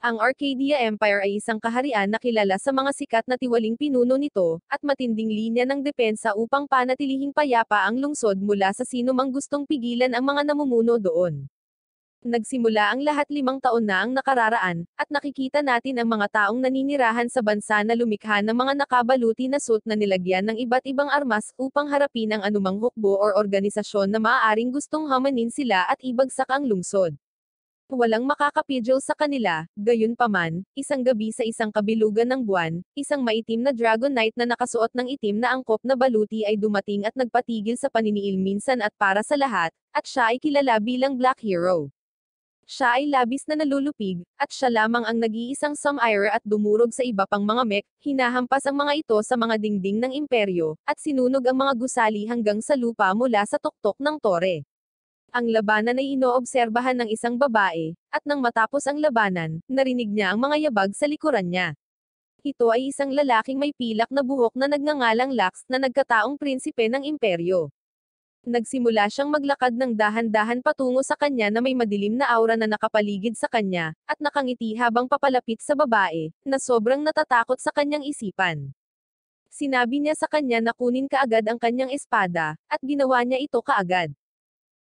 Ang Arcadia Empire ay isang kaharian na kilala sa mga sikat na tiwaling pinuno nito, at matinding linya ng depensa upang panatilihing payapa ang lungsod mula sa sinumang gustong pigilan ang mga namumuno doon. Nagsimula ang lahat 5 taon na ang nakararaan, at nakikita natin ang mga taong naninirahan sa bansa na lumikha ng mga nakabaluti na suit na nilagyan ng iba't ibang armas upang harapin ang anumang hukbo o organisasyon na maaaring gustong hamanin sila at ibagsak ang lungsod. Walang makakapigil sa kanila, gayunpaman, isang gabi sa isang kabilugan ng buwan, isang maitim na Dragon Knight na nakasuot ng itim na angkop na baluti ay dumating at nagpatigil sa paniniil minsan at para sa lahat, at siya ay kilala bilang Black Hero. Siya ay labis na nalulupig, at siya lamang ang nag-iisang sumire at dumurog sa iba pang mga mech, hinahampas ang mga ito sa mga dingding ng imperyo, at sinunog ang mga gusali hanggang sa lupa mula sa tuktok ng tore. Ang labanan ay inoobserbahan ng isang babae, at nang matapos ang labanan, narinig niya ang mga yabag sa likuran niya. Ito ay isang lalaking may pilak na buhok na nagngangalang Lux na nagkataong prinsipe ng imperyo. Nagsimula siyang maglakad ng dahan-dahan patungo sa kanya na may madilim na aura na nakapaligid sa kanya, at nakangiti habang papalapit sa babae, na sobrang natatakot sa kanyang isipan. Sinabi niya sa kanya na kunin kaagad ang kanyang espada, at ginawa niya ito kaagad.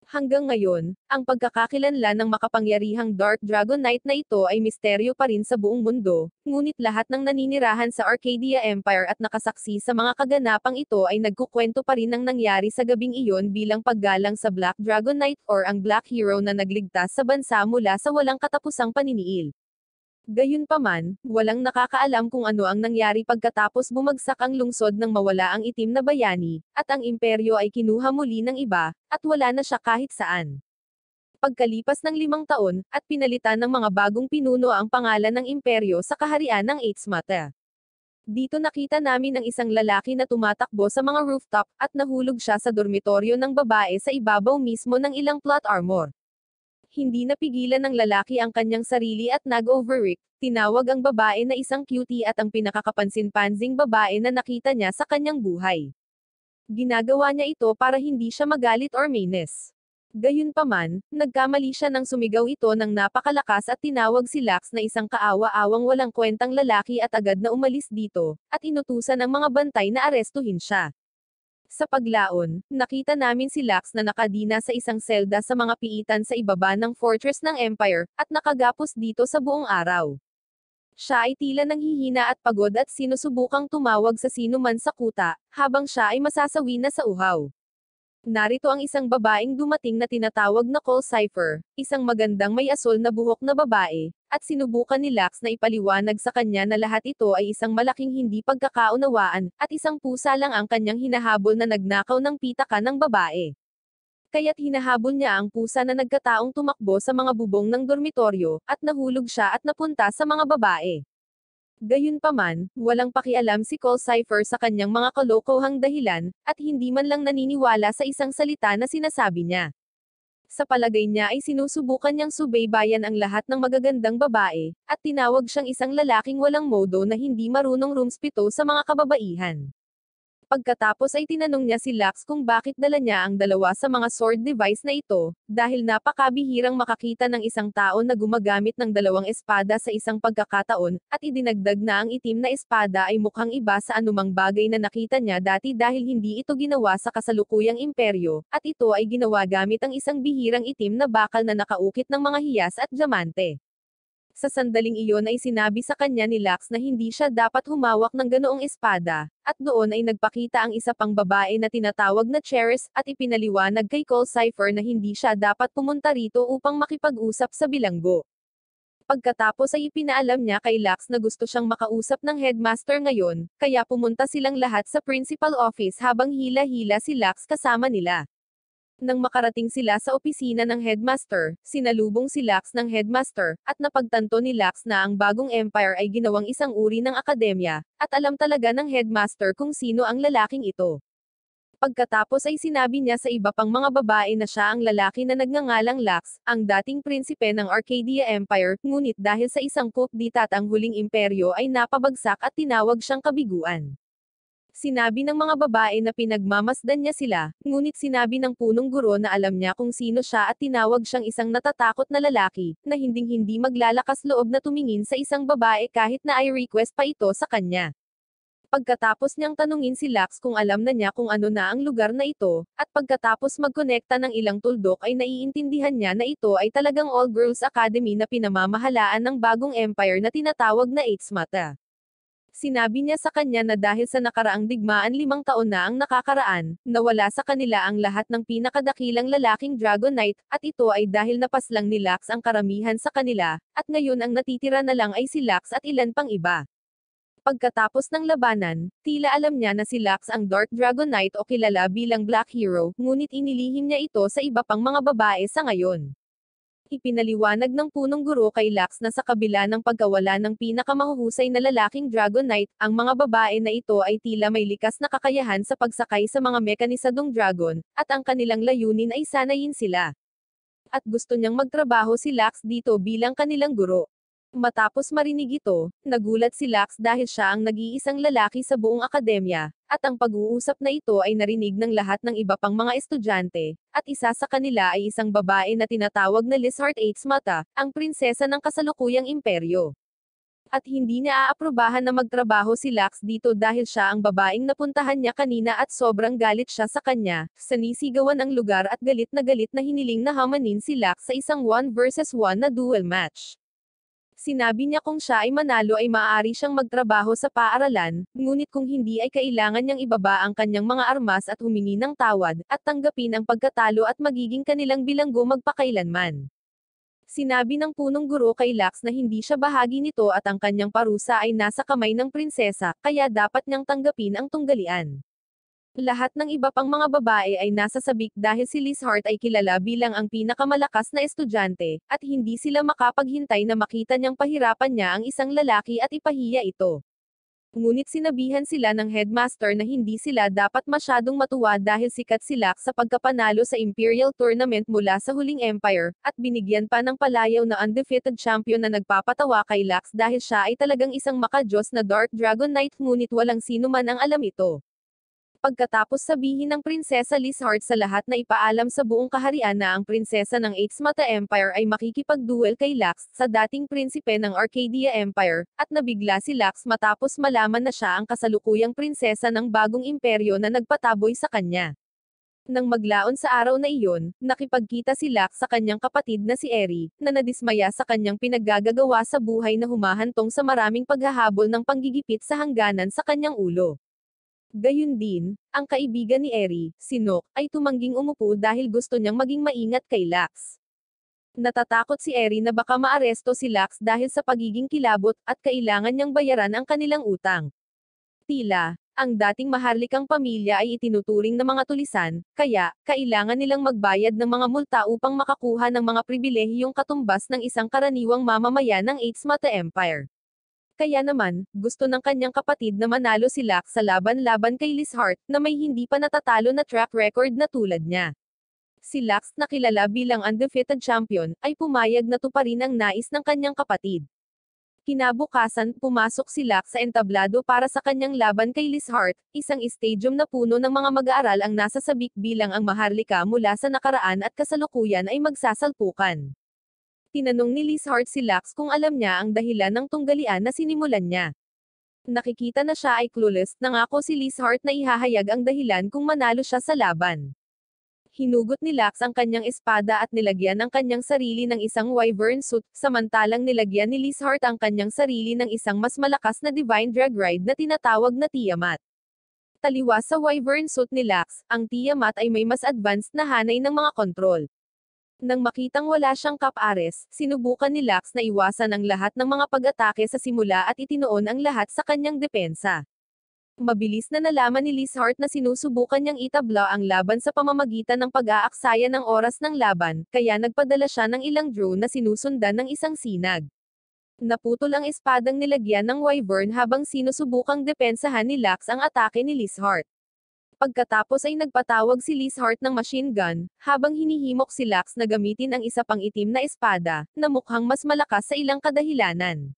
Hanggang ngayon, ang pagkakakilanlan ng makapangyarihang Dark Dragon Knight na ito ay misteryo pa rin sa buong mundo, ngunit lahat ng naninirahan sa Arcadia Empire at nakasaksi sa mga kaganapang ito ay nagkukwento pa rin ng nangyari sa gabing iyon bilang paggalang sa Black Dragon Knight or ang Black Hero na nagligtas sa bansa mula sa walang katapusang paniniil. Gayunpaman, walang nakakaalam kung ano ang nangyari pagkatapos bumagsak ang lungsod nang mawala ang itim na bayani, at ang imperyo ay kinuha muli ng iba, at wala na siya kahit saan. Pagkalipas ng 5 taon, at pinalitan ng mga bagong pinuno ang pangalan ng imperyo sa kaharian ng Eitzmata. Dito nakita namin ang isang lalaki na tumatakbo sa mga rooftop, at nahulog siya sa dormitoryo ng babae sa ibabaw mismo ng ilang plot armor. Hindi napigilan ng lalaki ang kanyang sarili at nag-overreact, tinawag ang babae na isang cutie at ang pinakakapansin-pansing babae na nakita niya sa kanyang buhay. Ginagawa niya ito para hindi siya magalit or mainis. Gayunpaman, nagkamali siya nang sumigaw ito ng napakalakas at tinawag si Lux na isang kaawa-awang walang kwentang lalaki at agad na umalis dito, at inutusan ang mga bantay na arestuhin siya. Sa paglaon, nakita namin si Lux na nakadina sa isang selda sa mga piitan sa ibaba ng fortress ng Empire, at nakagapos dito sa buong araw. Siya ay tila nanghihina at pagod at sinusubukang tumawag sa sino man sa kuta, habang siya ay masasawi na sa uhaw. Narito ang isang babaeng dumating na tinatawag na Call Cipher, isang magandang may asul na buhok na babae, at sinubukan ni Lux na ipaliwanag sa kanya na lahat ito ay isang malaking hindi pagkakaunawaan, at isang pusa lang ang kanyang hinahabol na nagnakaw ng pitaka ng babae. Kaya't hinahabol niya ang pusa na nagkataong tumakbo sa mga bubong ng dormitoryo, at nahulog siya at napunta sa mga babae. Gayunpaman, walang pakialam si Call Cipher sa kanyang mga kalokohang dahilan, at hindi man lang naniniwala sa isang salita na sinasabi niya. Sa palagay niya ay sinusubukan niyang subaybayan ang lahat ng magagandang babae, at tinawag siyang isang lalaking walang modo na hindi marunong rumspito sa mga kababaihan. Pagkatapos ay tinanong niya si Lux kung bakit dala niya ang dalawa sa mga sword device na ito, dahil napakabihirang makakita ng isang tao na gumagamit ng dalawang espada sa isang pagkakataon, at idinagdag na ang itim na espada ay mukhang iba sa anumang bagay na nakita niya dati dahil hindi ito ginawa sa kasalukuyang imperyo, at ito ay ginawa gamit ang isang bihirang itim na bakal na nakaukit ng mga hiyas at diamante. Sa sandaling iyon ay sinabi sa kanya ni Lux na hindi siya dapat humawak ng ganoong espada, at doon ay nagpakita ang isa pang babae na tinatawag na Cheris, at ipinaliwanag kay Call Cipher na hindi siya dapat pumunta rito upang makipag-usap sa bilanggo. Pagkatapos ay ipinaalam niya kay Lux na gusto siyang makausap ng headmaster ngayon, kaya pumunta silang lahat sa principal office habang hila-hila si Lux kasama nila. Nang makarating sila sa opisina ng headmaster, sinalubong si Lux ng headmaster, at napagtanto ni Lux na ang bagong empire ay ginawang isang uri ng akademya, at alam talaga ng headmaster kung sino ang lalaking ito. Pagkatapos ay sinabi niya sa iba pang mga babae na siya ang lalaki na nagngangalang Lux, ang dating prinsipe ng Arcadia Empire, ngunit dahil sa isang coup d'etat ang huling imperyo ay napabagsak at tinawag siyang kabiguan. Sinabi ng mga babae na pinagmamasdan niya sila, ngunit sinabi ng punong guro na alam niya kung sino siya at tinawag siyang isang natatakot na lalaki, na hinding-hindi maglalakas loob na tumingin sa isang babae kahit na ay request pa ito sa kanya. Pagkatapos niyang tanungin si Lux kung alam na niya kung ano na ang lugar na ito, at pagkatapos magkonekta ng ilang tuldok ay naiintindihan niya na ito ay talagang all-girls academy na pinamamahalaan ng bagong empire na tinatawag na Eights Mata. Sinabi niya sa kanya na dahil sa nakaraang digmaan 5 taon na ang nakakaraan, nawala sa kanila ang lahat ng pinakadakilang lalaking Dragon Knight, at ito ay dahil napaslang ni Lux ang karamihan sa kanila, at ngayon ang natitira na lang ay si Lux at ilan pang iba. Pagkatapos ng labanan, tila alam niya na si Lux ang Dark Dragon Knight o kilala bilang Black Hero, ngunit inilihim niya ito sa iba pang mga babae sa ngayon. Ipinaliwanag ng punong guro kay Lux na sa kabila ng pagkawala ng pinakamahuhusay na lalaking Dragon Knight, ang mga babae na ito ay tila may likas na kakayahan sa pagsakay sa mga mekanisadong dragon, at ang kanilang layunin ay sanayin sila. At gusto niyang magtrabaho si Lux dito bilang kanilang guro. Matapos marinig ito, nagulat si Lux dahil siya ang nag-iisang lalaki sa buong akademya, at ang pag-uusap na ito ay narinig ng lahat ng iba pang mga estudyante, at isa sa kanila ay isang babae na tinatawag na Lizheart Eights Mata, ang prinsesa ng kasalukuyang imperyo. At hindi niya aaprubahan na magtrabaho si Lux dito dahil siya ang babaeng napuntahan niya kanina at sobrang galit siya sa kanya, sanisigawan ang lugar at galit na hiniling na hamanin si Lux sa isang 1 versus 1 na duel match. Sinabi niya kung siya ay manalo ay maaari siyang magtrabaho sa paaralan, ngunit kung hindi ay kailangan niyang ibaba ang kanyang mga armas at humingi ng tawad, at tanggapin ang pagkatalo at magiging kanilang bilanggo magpakailanman. Sinabi ng punong guro kay Lux na hindi siya bahagi nito at ang kanyang parusa ay nasa kamay ng prinsesa, kaya dapat niyang tanggapin ang tunggalian. Lahat ng iba pang mga babae ay nasa sabik dahil si Lizheart ay kilala bilang ang pinakamalakas na estudyante, at hindi sila makapaghintay na makita niyang pahirapan niya ang isang lalaki at ipahiya ito. Ngunit sinabihan sila ng headmaster na hindi sila dapat masyadong matuwa dahil sikat si Lux sa pagkapanalo sa Imperial Tournament mula sa huling Empire, at binigyan pa ng palayaw na undefeated champion na nagpapatawa kay Lux dahil siya ay talagang isang makajos na Dark Dragon Knight ngunit walang sino man ang alam ito. Pagkatapos sabihin ng Prinsesa Lizheart sa lahat na ipaalam sa buong kaharian na ang prinsesa ng Eights Mata Empire ay makikipagduel kay Lux, sa dating prinsipe ng Arcadia Empire, at nabigla si Lux matapos malaman na siya ang kasalukuyang prinsesa ng bagong imperyo na nagpataboy sa kanya. Nang maglaon sa araw na iyon, nakipagkita si Lux sa kanyang kapatid na si Eri, na nadismaya sa kanyang pinaggagawa sa buhay na humahantong sa maraming paghahabol ng panggigipit sa hangganan sa kanyang ulo. Gayun din, ang kaibigan ni Eri, si Nook, ay tumangging umupo dahil gusto niyang maging maingat kay Lux. Natatakot si Eri na baka maaresto si Lux dahil sa pagiging kilabot, at kailangan niyang bayaran ang kanilang utang. Tila, ang dating maharlikang pamilya ay itinuturing na mga tulisan, kaya, kailangan nilang magbayad ng mga multa upang makakuha ng mga pribilehiyong katumbas ng isang karaniwang mamamayan ng Eights Mata Empire. Kaya naman, gusto ng kanyang kapatid na manalo si Lux sa laban-laban kay Lizheart, na may hindi pa natatalo na track record na tulad niya. Si Lux, na kilala bilang undefeated champion, ay pumayag na tuparin ang nais ng kanyang kapatid. Kinabukasan, pumasok si Lux sa entablado para sa kanyang laban kay Lizheart, isang stadium na puno ng mga mag-aaral ang nasa sabik bilang ang maharlika mula sa nakaraan at kasalukuyan ay magsasalpukan. Tinanong ni Lizheart si Lux kung alam niya ang dahilan ng tunggalian na sinimulan niya. Nakikita na siya ay clueless, nangako si Lizheart na ihahayag ang dahilan kung manalo siya sa laban. Hinugot ni Lux ang kanyang espada at nilagyan ang kanyang sarili ng isang wyvern suit, samantalang nilagyan ni Lizheart ang kanyang sarili ng isang mas malakas na divine drag ride na tinatawag na Tiamat. Taliwas sa wyvern suit ni Lux, ang Tiamat ay may mas advanced na hanay ng mga kontrol. Nang makitang wala siyang Cap-Ares, sinubukan ni Lux na iwasan ang lahat ng mga pag-atake sa simula at itinoon ang lahat sa kanyang depensa. Mabilis na nalaman ni Lizheart na sinusubukan niyang itabla ang laban sa pamamagitan ng pag-aaksaya ng oras ng laban, kaya nagpadala siya ng ilang drone na sinusundan ng isang sinag. Naputol ang espadang nilagyan ng wyvern habang sinusubukang depensahan ni Lux ang atake ni Lizheart. Pagkatapos ay nagpatawag si Lizheart ng machine gun, habang hinihimok si Lux na gamitin ang isa pang itim na espada, na mukhang mas malakas sa ilang kadahilanan.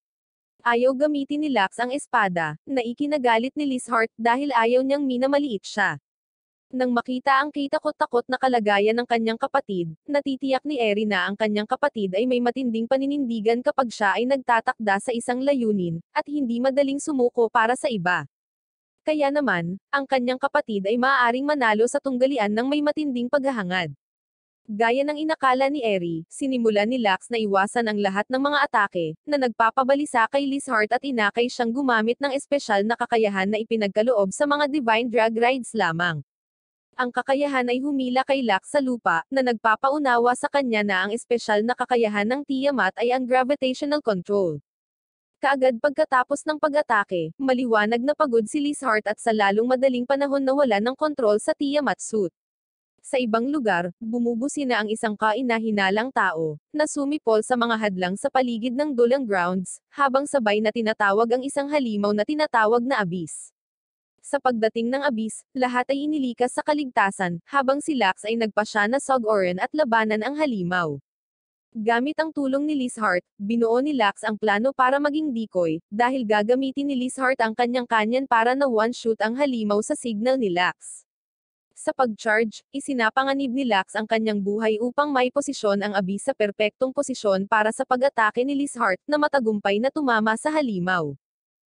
Ayaw gamitin ni Lux ang espada, na ikinagalit ni Lizheart dahil ayaw niyang minamaliit siya. Nang makita ang kitakot-takot na kalagayan ng kanyang kapatid, natitiyak ni Eri na ang kanyang kapatid ay may matinding paninindigan kapag siya ay nagtatakda sa isang layunin, at hindi madaling sumuko para sa iba. Kaya naman, ang kanyang kapatid ay maaaring manalo sa tunggalian ng may matinding paghahangad. Gaya ng inakala ni Eri, sinimulan ni Lux na iwasan ang lahat ng mga atake, na nagpapabalisa kay Lizheart at inakay siyang gumamit ng espesyal na kakayahan na ipinagkaloob sa mga Divine Drag Rides lamang. Ang kakayahan ay humila kay Lux sa lupa, na nagpapaunawa sa kanya na ang espesyal na kakayahan ng Tiamat ay ang gravitational control. Kaagad pagkatapos ng pag-atake, maliwanag na pagod si Lizheart at sa lalong madaling panahon nawala ng kontrol sa Tiamat suit. Sa ibang lugar, bumubusi na ang isang kaina-hinalang tao, na sumipol sa mga hadlang sa paligid ng dulang grounds, habang sabay na tinatawag ang isang halimaw na tinatawag na Abyss. Sa pagdating ng Abyss, lahat ay inilikas sa kaligtasan, habang si Lux ay nagpasya na Sog-Oren at labanan ang halimaw. Gamit ang tulong ni Lizheart, binuo ni Lux ang plano para maging decoy, dahil gagamitin ni Lizheart ang kanyang kanyan para na one-shoot ang halimaw sa signal ni Lux. Sa pag-charge, isinapanganib ni Lux ang kanyang buhay upang may posisyon ang Abyss sa perpektong posisyon para sa pag-atake ni Lizheart na matagumpay na tumama sa halimaw.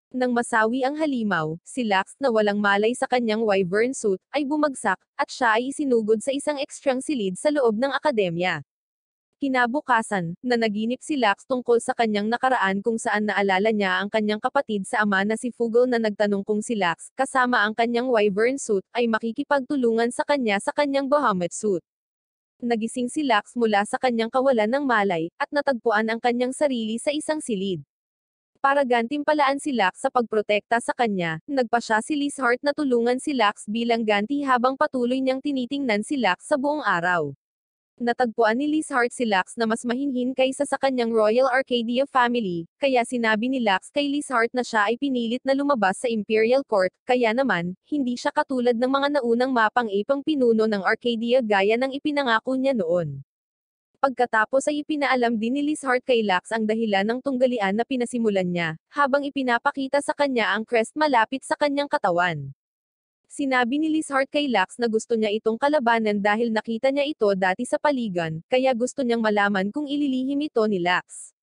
Nang masawi ang halimaw, si Lux na walang malay sa kanyang wyvern suit, ay bumagsak, at siya ay isinugod sa isang ekstrang silid sa loob ng akademya. Kinabukasan, nanaginip si Lux tungkol sa kanyang nakaraan kung saan naalala niya ang kanyang kapatid sa ama na si Fugal na nagtanong kung si Lux, kasama ang kanyang wyvern suit, ay makikipagtulungan sa kanyang Bahamut suit. Nagising si Lux mula sa kanyang kawalan ng malay, at natagpuan ang kanyang sarili sa isang silid. Para gantimpalaan si Lux sa pagprotekta sa kanya, nagpa siya si Lizheart na tulungan si Lux bilang ganti habang patuloy niyang tinitingnan si Lux sa buong araw. Natagpuan ni Lizheart si Lux na mas mahinhin kaysa sa kanyang Royal Arcadia family, kaya sinabi ni Lux kay Lizheart na siya ay pinilit na lumabas sa Imperial Court, kaya naman, hindi siya katulad ng mga naunang mapang-ipang pinuno ng Arcadia gaya ng ipinangako niya noon. Pagkatapos ay ipinaalam din ni Lizheart kay Lux ang dahilan ng tunggalian na pinasimulan niya, habang ipinapakita sa kanya ang crest malapit sa kanyang katawan. Sinabi ni Lizheart kay Lux na gusto niya itong kalabanan dahil nakita niya ito dati sa paligan, kaya gusto niyang malaman kung ililihim ito ni Lux.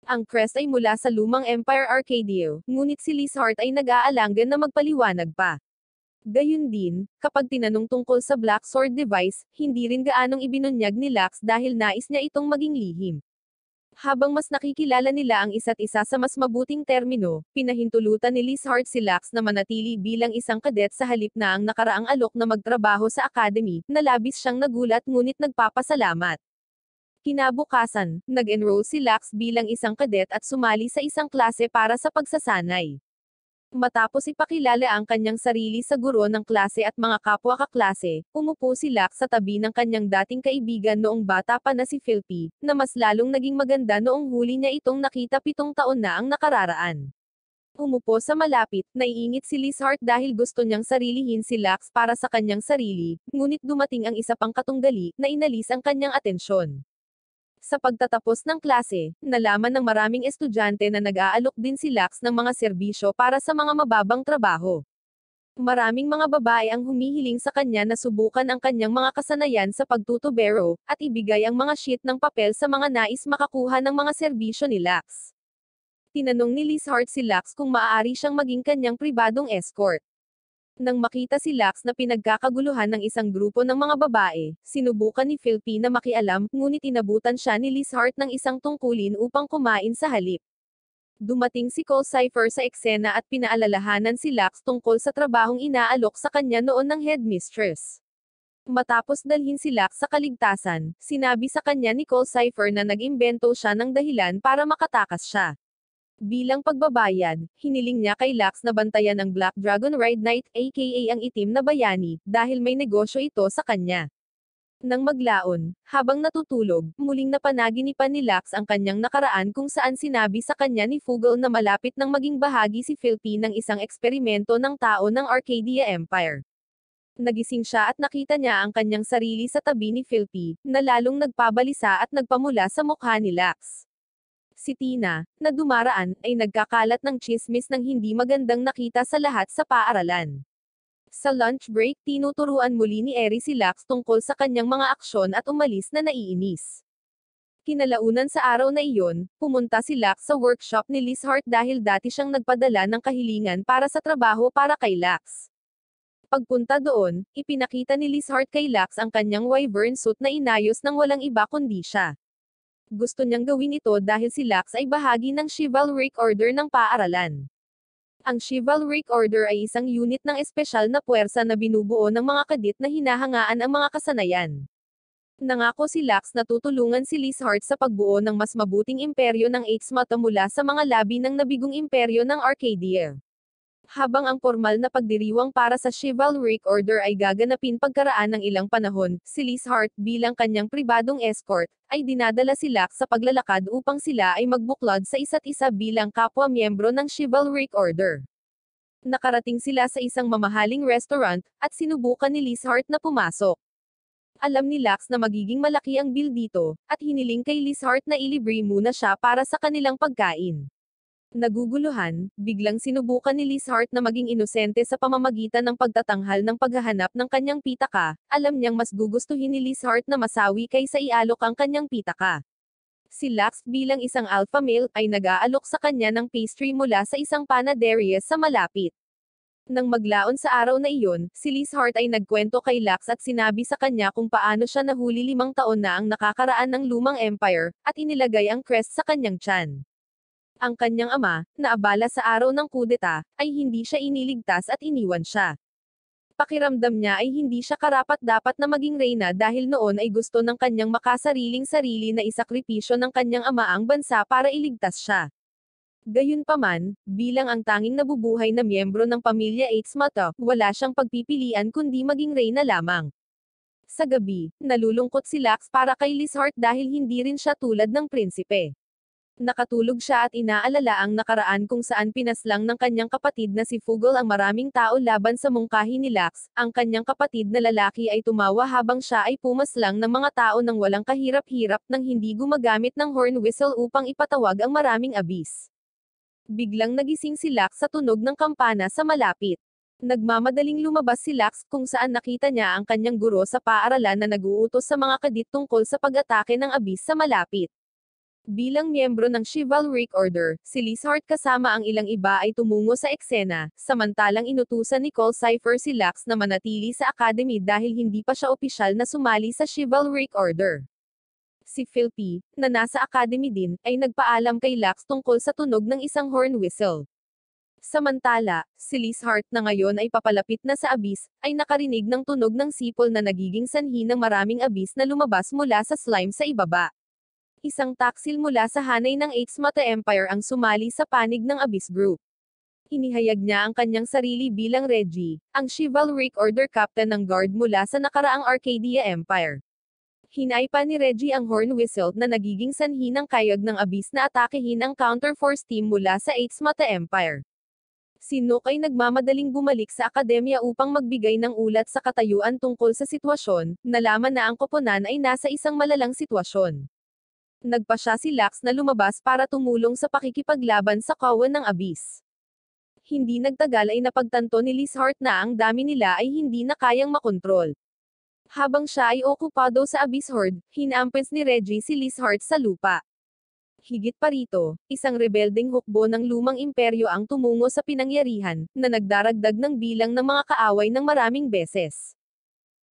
Ang crest ay mula sa lumang Empire Arcadia, ngunit si Lizheart ay nag-aalangan na magpaliwanag pa. Gayun din, kapag tinanong tungkol sa Black Sword device, hindi rin gaanong ibinunyag ni Lux dahil nais niya itong maging lihim. Habang mas nakikilala nila ang isa't isa sa mas mabuting termino, pinahintulutan ni Lizheart si Lux na manatili bilang isang kadet sa halip na ang nakaraang alok na magtrabaho sa academy, na labis siyang nagulat ngunit nagpapasalamat. Kinabukasan, nag-enroll si Lux bilang isang kadet at sumali sa isang klase para sa pagsasanay. Matapos ipakilala ang kanyang sarili sa guro ng klase at mga kapwa kaklase, umupo si Lux sa tabi ng kanyang dating kaibigan noong bata pa na si Philpy, na mas lalong naging maganda noong huli niya itong nakita 7 taon na ang nakararaan. Umupo sa malapit, naiingit si Lizheart dahil gusto niyang sarilihin si Lux para sa kanyang sarili, ngunit dumating ang isa pang katunggali, na inalis ang kanyang atensyon. Sa pagtatapos ng klase, nalaman ng maraming estudyante na nag-aalok din si Lux ng mga serbisyo para sa mga mababang trabaho. Maraming mga babae ang humihiling sa kanya na subukan ang kanyang mga kasanayan sa pagtutubero, at ibigay ang mga sheet ng papel sa mga nais makakuha ng mga serbisyo ni Lux. Tinanong ni Lizheart si Lux kung maaari siyang maging kanyang pribadong escort. Nang makita si Lux na pinagkakaguluhan ng isang grupo ng mga babae, sinubukan ni Philpy na makialam, ngunit inabutan siya ni Lizheart ng isang tungkulin upang kumain sa halip. Dumating si Cole Cypher sa eksena at pinaalalahanan si Lux tungkol sa trabahong inaalok sa kanya noon ng headmistress. Matapos dalhin si Lux sa kaligtasan, sinabi sa kanya ni Cole Cypher na nag-imbento siya ng dahilan para makatakas siya. Bilang pagbabayad, hiniling niya kay Lux na bantayan ang Black Dragon Ride Knight aka ang itim na bayani, dahil may negosyo ito sa kanya. Nang maglaon, habang natutulog, muling napanaginipan ni Lux ang kanyang nakaraan kung saan sinabi sa kanya ni Fugal na malapit nang maging bahagi si Philpy ng isang eksperimento ng tao ng Arcadia Empire. Nagising siya at nakita niya ang kanyang sarili sa tabi ni Philpy, na lalong nagpabalisa at nagpamula sa mukha ni Lux. Si Tina, na dumaraan, ay nagkakalat ng tsismis ng hindi magandang nakita sa lahat sa paaralan. Sa lunch break, tinuturuan muli ni Eri si Lax tungkol sa kanyang mga aksyon at umalis na naiinis. Kinalaunan sa araw na iyon, pumunta si Lax sa workshop ni Lizheart dahil dati siyang nagpadala ng kahilingan para sa trabaho para kay Lax. Pagpunta doon, ipinakita ni Lizheart kay Lax ang kanyang wyvern suit na inayos ng walang iba kundi siya. Gusto niyang gawin ito dahil si Lax ay bahagi ng Chivalric Order ng paaralan. Ang Chivalric Order ay isang unit ng espesyal na puwersa na binubuo ng mga kadit na hinahangaan ang mga kasanayan. Nangako si Lax na tutulungan si Lizheart sa pagbuo ng mas mabuting imperyo ng Eights-Mata mula sa mga labi ng nabigong imperyo ng Arcadia. Habang ang formal na pagdiriwang para sa Chivalric Order ay gaganapin pagkaraan ng ilang panahon, si Lizheart bilang kanyang pribadong escort, ay dinadala si Lax sa paglalakad upang sila ay magbuklod sa isa't isa bilang kapwa-miyembro ng Chivalric Order. Nakarating sila sa isang mamahaling restaurant, at sinubukan ni Lizheart na pumasok. Alam ni Lax na magiging malaki ang bill dito, at hiniling kay Lizheart na ilibre muna siya para sa kanilang pagkain. Naguguluhan, biglang sinubukan ni Lizheart na maging inosente sa pamamagitan ng pagtatanghal ng paghahanap ng kanyang pitaka. Alam niyang mas gugustuhin ni Lizheart na masawi kaysa ialok ang kanyang pitaka. Si Lax bilang isang alpha male ay nag-aalok sa kanya ng pastry mula sa isang panaderia sa malapit. Nang maglaon sa araw na iyon, si Lizheart ay nagkwento kay Lax at sinabi sa kanya kung paano siya nahuli 5 taon na ang nakakaraan ng lumang empire, at inilagay ang crest sa kanyang tiyan. Ang kanyang ama, na abala sa araw ng kudeta, ay hindi siya iniligtas at iniwan siya. Pakiramdam niya ay hindi siya karapat-dapat na maging reyna dahil noon ay gusto ng kanyang makasariling-sarili na isakripisyo ng kanyang ama ang bansa para iligtas siya. Gayunpaman, bilang ang tanging nabubuhay na miyembro ng pamilya Eights-Mata, wala siyang pagpipilian kundi maging reyna lamang. Sa gabi, nalulungkot si Lax para kay Lizheart dahil hindi rin siya tulad ng prinsipe. Nakatulog siya at inaalala ang nakaraan kung saan pinaslang ng kanyang kapatid na si Fugol ang maraming tao laban sa mungkahi ni Lax. Ang kanyang kapatid na lalaki ay tumawa habang siya ay pumaslang ng mga tao ng walang kahirap-hirap nang hindi gumagamit ng horn whistle upang ipatawag ang maraming abis. Biglang nagising si Lax sa tunog ng kampana sa malapit. Nagmamadaling lumabas si Lax kung saan nakita niya ang kanyang guro sa paaralan na nag-uutos sa mga kadit tungkol sa pag-atake ng abis sa malapit. Bilang miyembro ng Chivalric Order, si Lizheart kasama ang ilang iba ay tumungo sa eksena, samantalang inutusan ni Cole Cypher si Lax na manatili sa academy dahil hindi pa siya opisyal na sumali sa Chivalric Order. Si Philpy, na nasa academy din, ay nagpaalam kay Lax tungkol sa tunog ng isang horn whistle. Samantala, si Lizheart na ngayon ay papalapit na sa abis, ay nakarinig ng tunog ng sipol na nagiging sanhi ng maraming abis na lumabas mula sa slime sa ibaba. Isang taksil mula sa hanay ng Eights-Mata Empire ang sumali sa panig ng Abyss Group. Inihayag niya ang kanyang sarili bilang Reggie, ang Chivalric Order Captain ng Guard mula sa nakaraang Arcadia Empire. Hinaipa ni Reggie ang horn whistle na nagiging sanhi ng kayag ng Abyss na atakehin ang counterforce team mula sa Eights-Mata Empire. Si Nook ay nagmamadaling bumalik sa akademya upang magbigay ng ulat sa katayuan tungkol sa sitwasyon. Nalaman na ang koponan ay nasa isang malalang sitwasyon. Nagpasya si Lax na lumabas para tumulong sa pakikipaglaban sa kawan ng abis. Hindi nagtagal ay napagtanto ni Lizheart na ang dami nila ay hindi na kayang makontrol. Habang siya ay okupado sa Abyss Horde, hinampens ni Reggie si Lizheart sa lupa. Higit pa rito, isang rebeldeng hukbo ng lumang imperyo ang tumungo sa pinangyarihan, na nagdaragdag ng bilang ng mga kaaway ng maraming beses.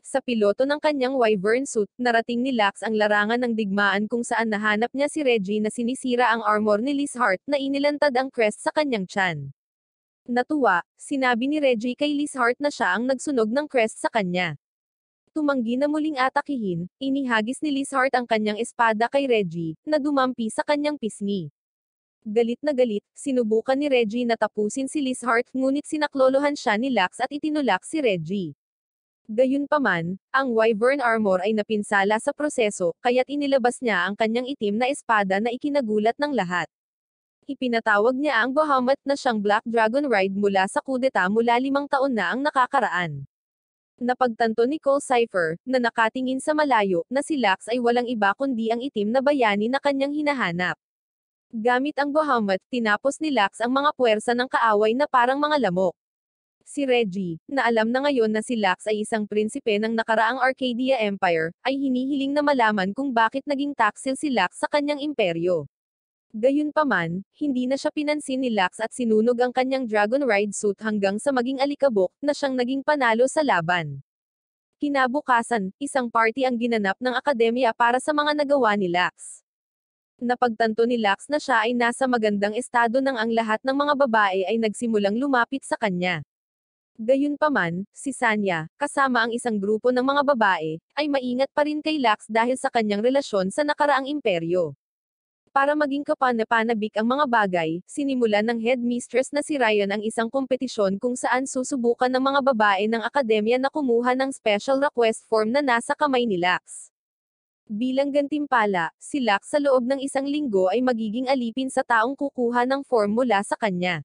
Sa piloto ng kanyang wyvern suit, narating ni Lax ang larangan ng digmaan kung saan nahanap niya si Reggie na sinisira ang armor ni Lizheart na inilantad ang crest sa kanyang tiyan. Natuwa, sinabi ni Reggie kay Lizheart na siya ang nagsunog ng crest sa kanya. Tumanggi na muling atakihin, inihagis ni Lizheart ang kanyang espada kay Reggie, na dumampi sa kanyang pisngi. Galit na galit, sinubukan ni Reggie na tapusin si Lizheart ngunit sinaklolohan siya ni Lax at itinulak si Reggie. Gayunpaman, ang wyvern armor ay napinsala sa proseso, kaya't inilabas niya ang kanyang itim na espada na ikinagulat ng lahat. Ipinatawag niya ang Bahamut na siyang Black Dragon Ride mula sa kudeta mula 5 taon na ang nakakaraan. Napagtanto ni Cole Cypher, na nakatingin sa malayo, na si Lax ay walang iba kundi ang itim na bayani na kanyang hinahanap. Gamit ang Bahamut, tinapos ni Lux ang mga puwersa ng kaaway na parang mga lamok. Si Reggie, na alam na ngayon na si Lux ay isang prinsipe ng nakaraang Arcadia Empire, ay hinihiling na malaman kung bakit naging taksil si Lux sa kanyang imperyo. Gayunpaman, hindi na siya pinansin ni Lux at sinunog ang kanyang Dragon Ride suit hanggang sa maging alikabok na siyang naging panalo sa laban. Kinabukasan, isang party ang ginanap ng akademya para sa mga nagawa ni Lux. Napagtanto ni Lux na siya ay nasa magandang estado nang ang lahat ng mga babae ay nagsimulang lumapit sa kanya. Gayunpaman, si Sanya, kasama ang isang grupo ng mga babae, ay maingat pa rin kay Lux dahil sa kanyang relasyon sa nakaraang imperyo. Para maging kapanapanabik ang mga bagay, sinimulan ng headmistress na si Ryan ang isang kompetisyon kung saan susubukan ng mga babae ng akademya na kumuha ng special request form na nasa kamay ni Lux. Bilang gantimpala, si Lux sa loob ng isang linggo ay magiging alipin sa taong kukuha ng form mula sa kanya.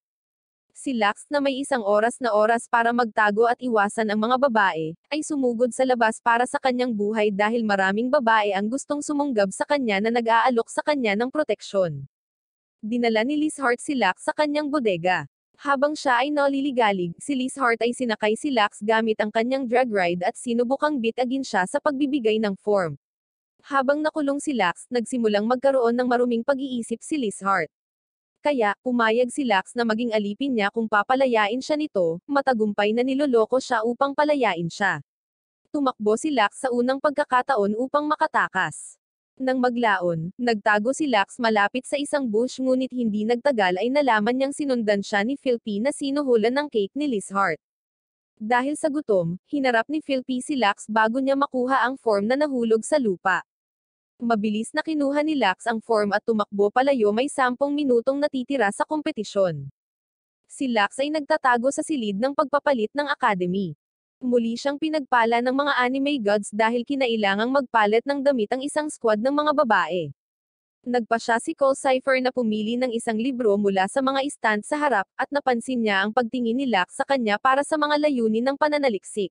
Si Lux na may isang oras para magtago at iwasan ang mga babae, ay sumugod sa labas para sa kanyang buhay dahil maraming babae ang gustong sumunggab sa kanya na nag-aalok sa kanya ng proteksyon. Dinala ni Lizheart si Lux sa kanyang bodega. Habang siya ay naliligalig, si Lizheart ay sinakay si Lux gamit ang kanyang drag ride at sinubukang bitagin siya sa pagbibigay ng form. Habang nakulong si Lux, nagsimulang magkaroon ng maruming pag-iisip si Lizheart. Kaya, pumayag si Lux na maging alipin niya kung papalayain siya nito, matagumpay na niloloko siya upang palayain siya. Tumakbo si Lux sa unang pagkakataon upang makatakas. Nang maglaon, nagtago si Lux malapit sa isang bush ngunit hindi nagtagal ay nalaman niyang sinundan siya ni Philpy na sinuhulan ng cake ni Lizheart. Dahil sa gutom, hinarap ni Philpy si Lux bago niya makuha ang form na nahulog sa lupa. Mabilis na kinuha ni Lux ang form at tumakbo palayo may 10 minutong natitira sa kompetisyon. Si Lux ay nagtatago sa silid ng pagpapalit ng academy. Muli siyang pinagpala ng mga anime gods dahil kinailangang magpalit ng damit ang isang squad ng mga babae. Nagpa siya si Cole Cypher na pumili ng isang libro mula sa mga stand sa harap, at napansin niya ang pagtingin ni Lux sa kanya para sa mga layunin ng pananaliksik.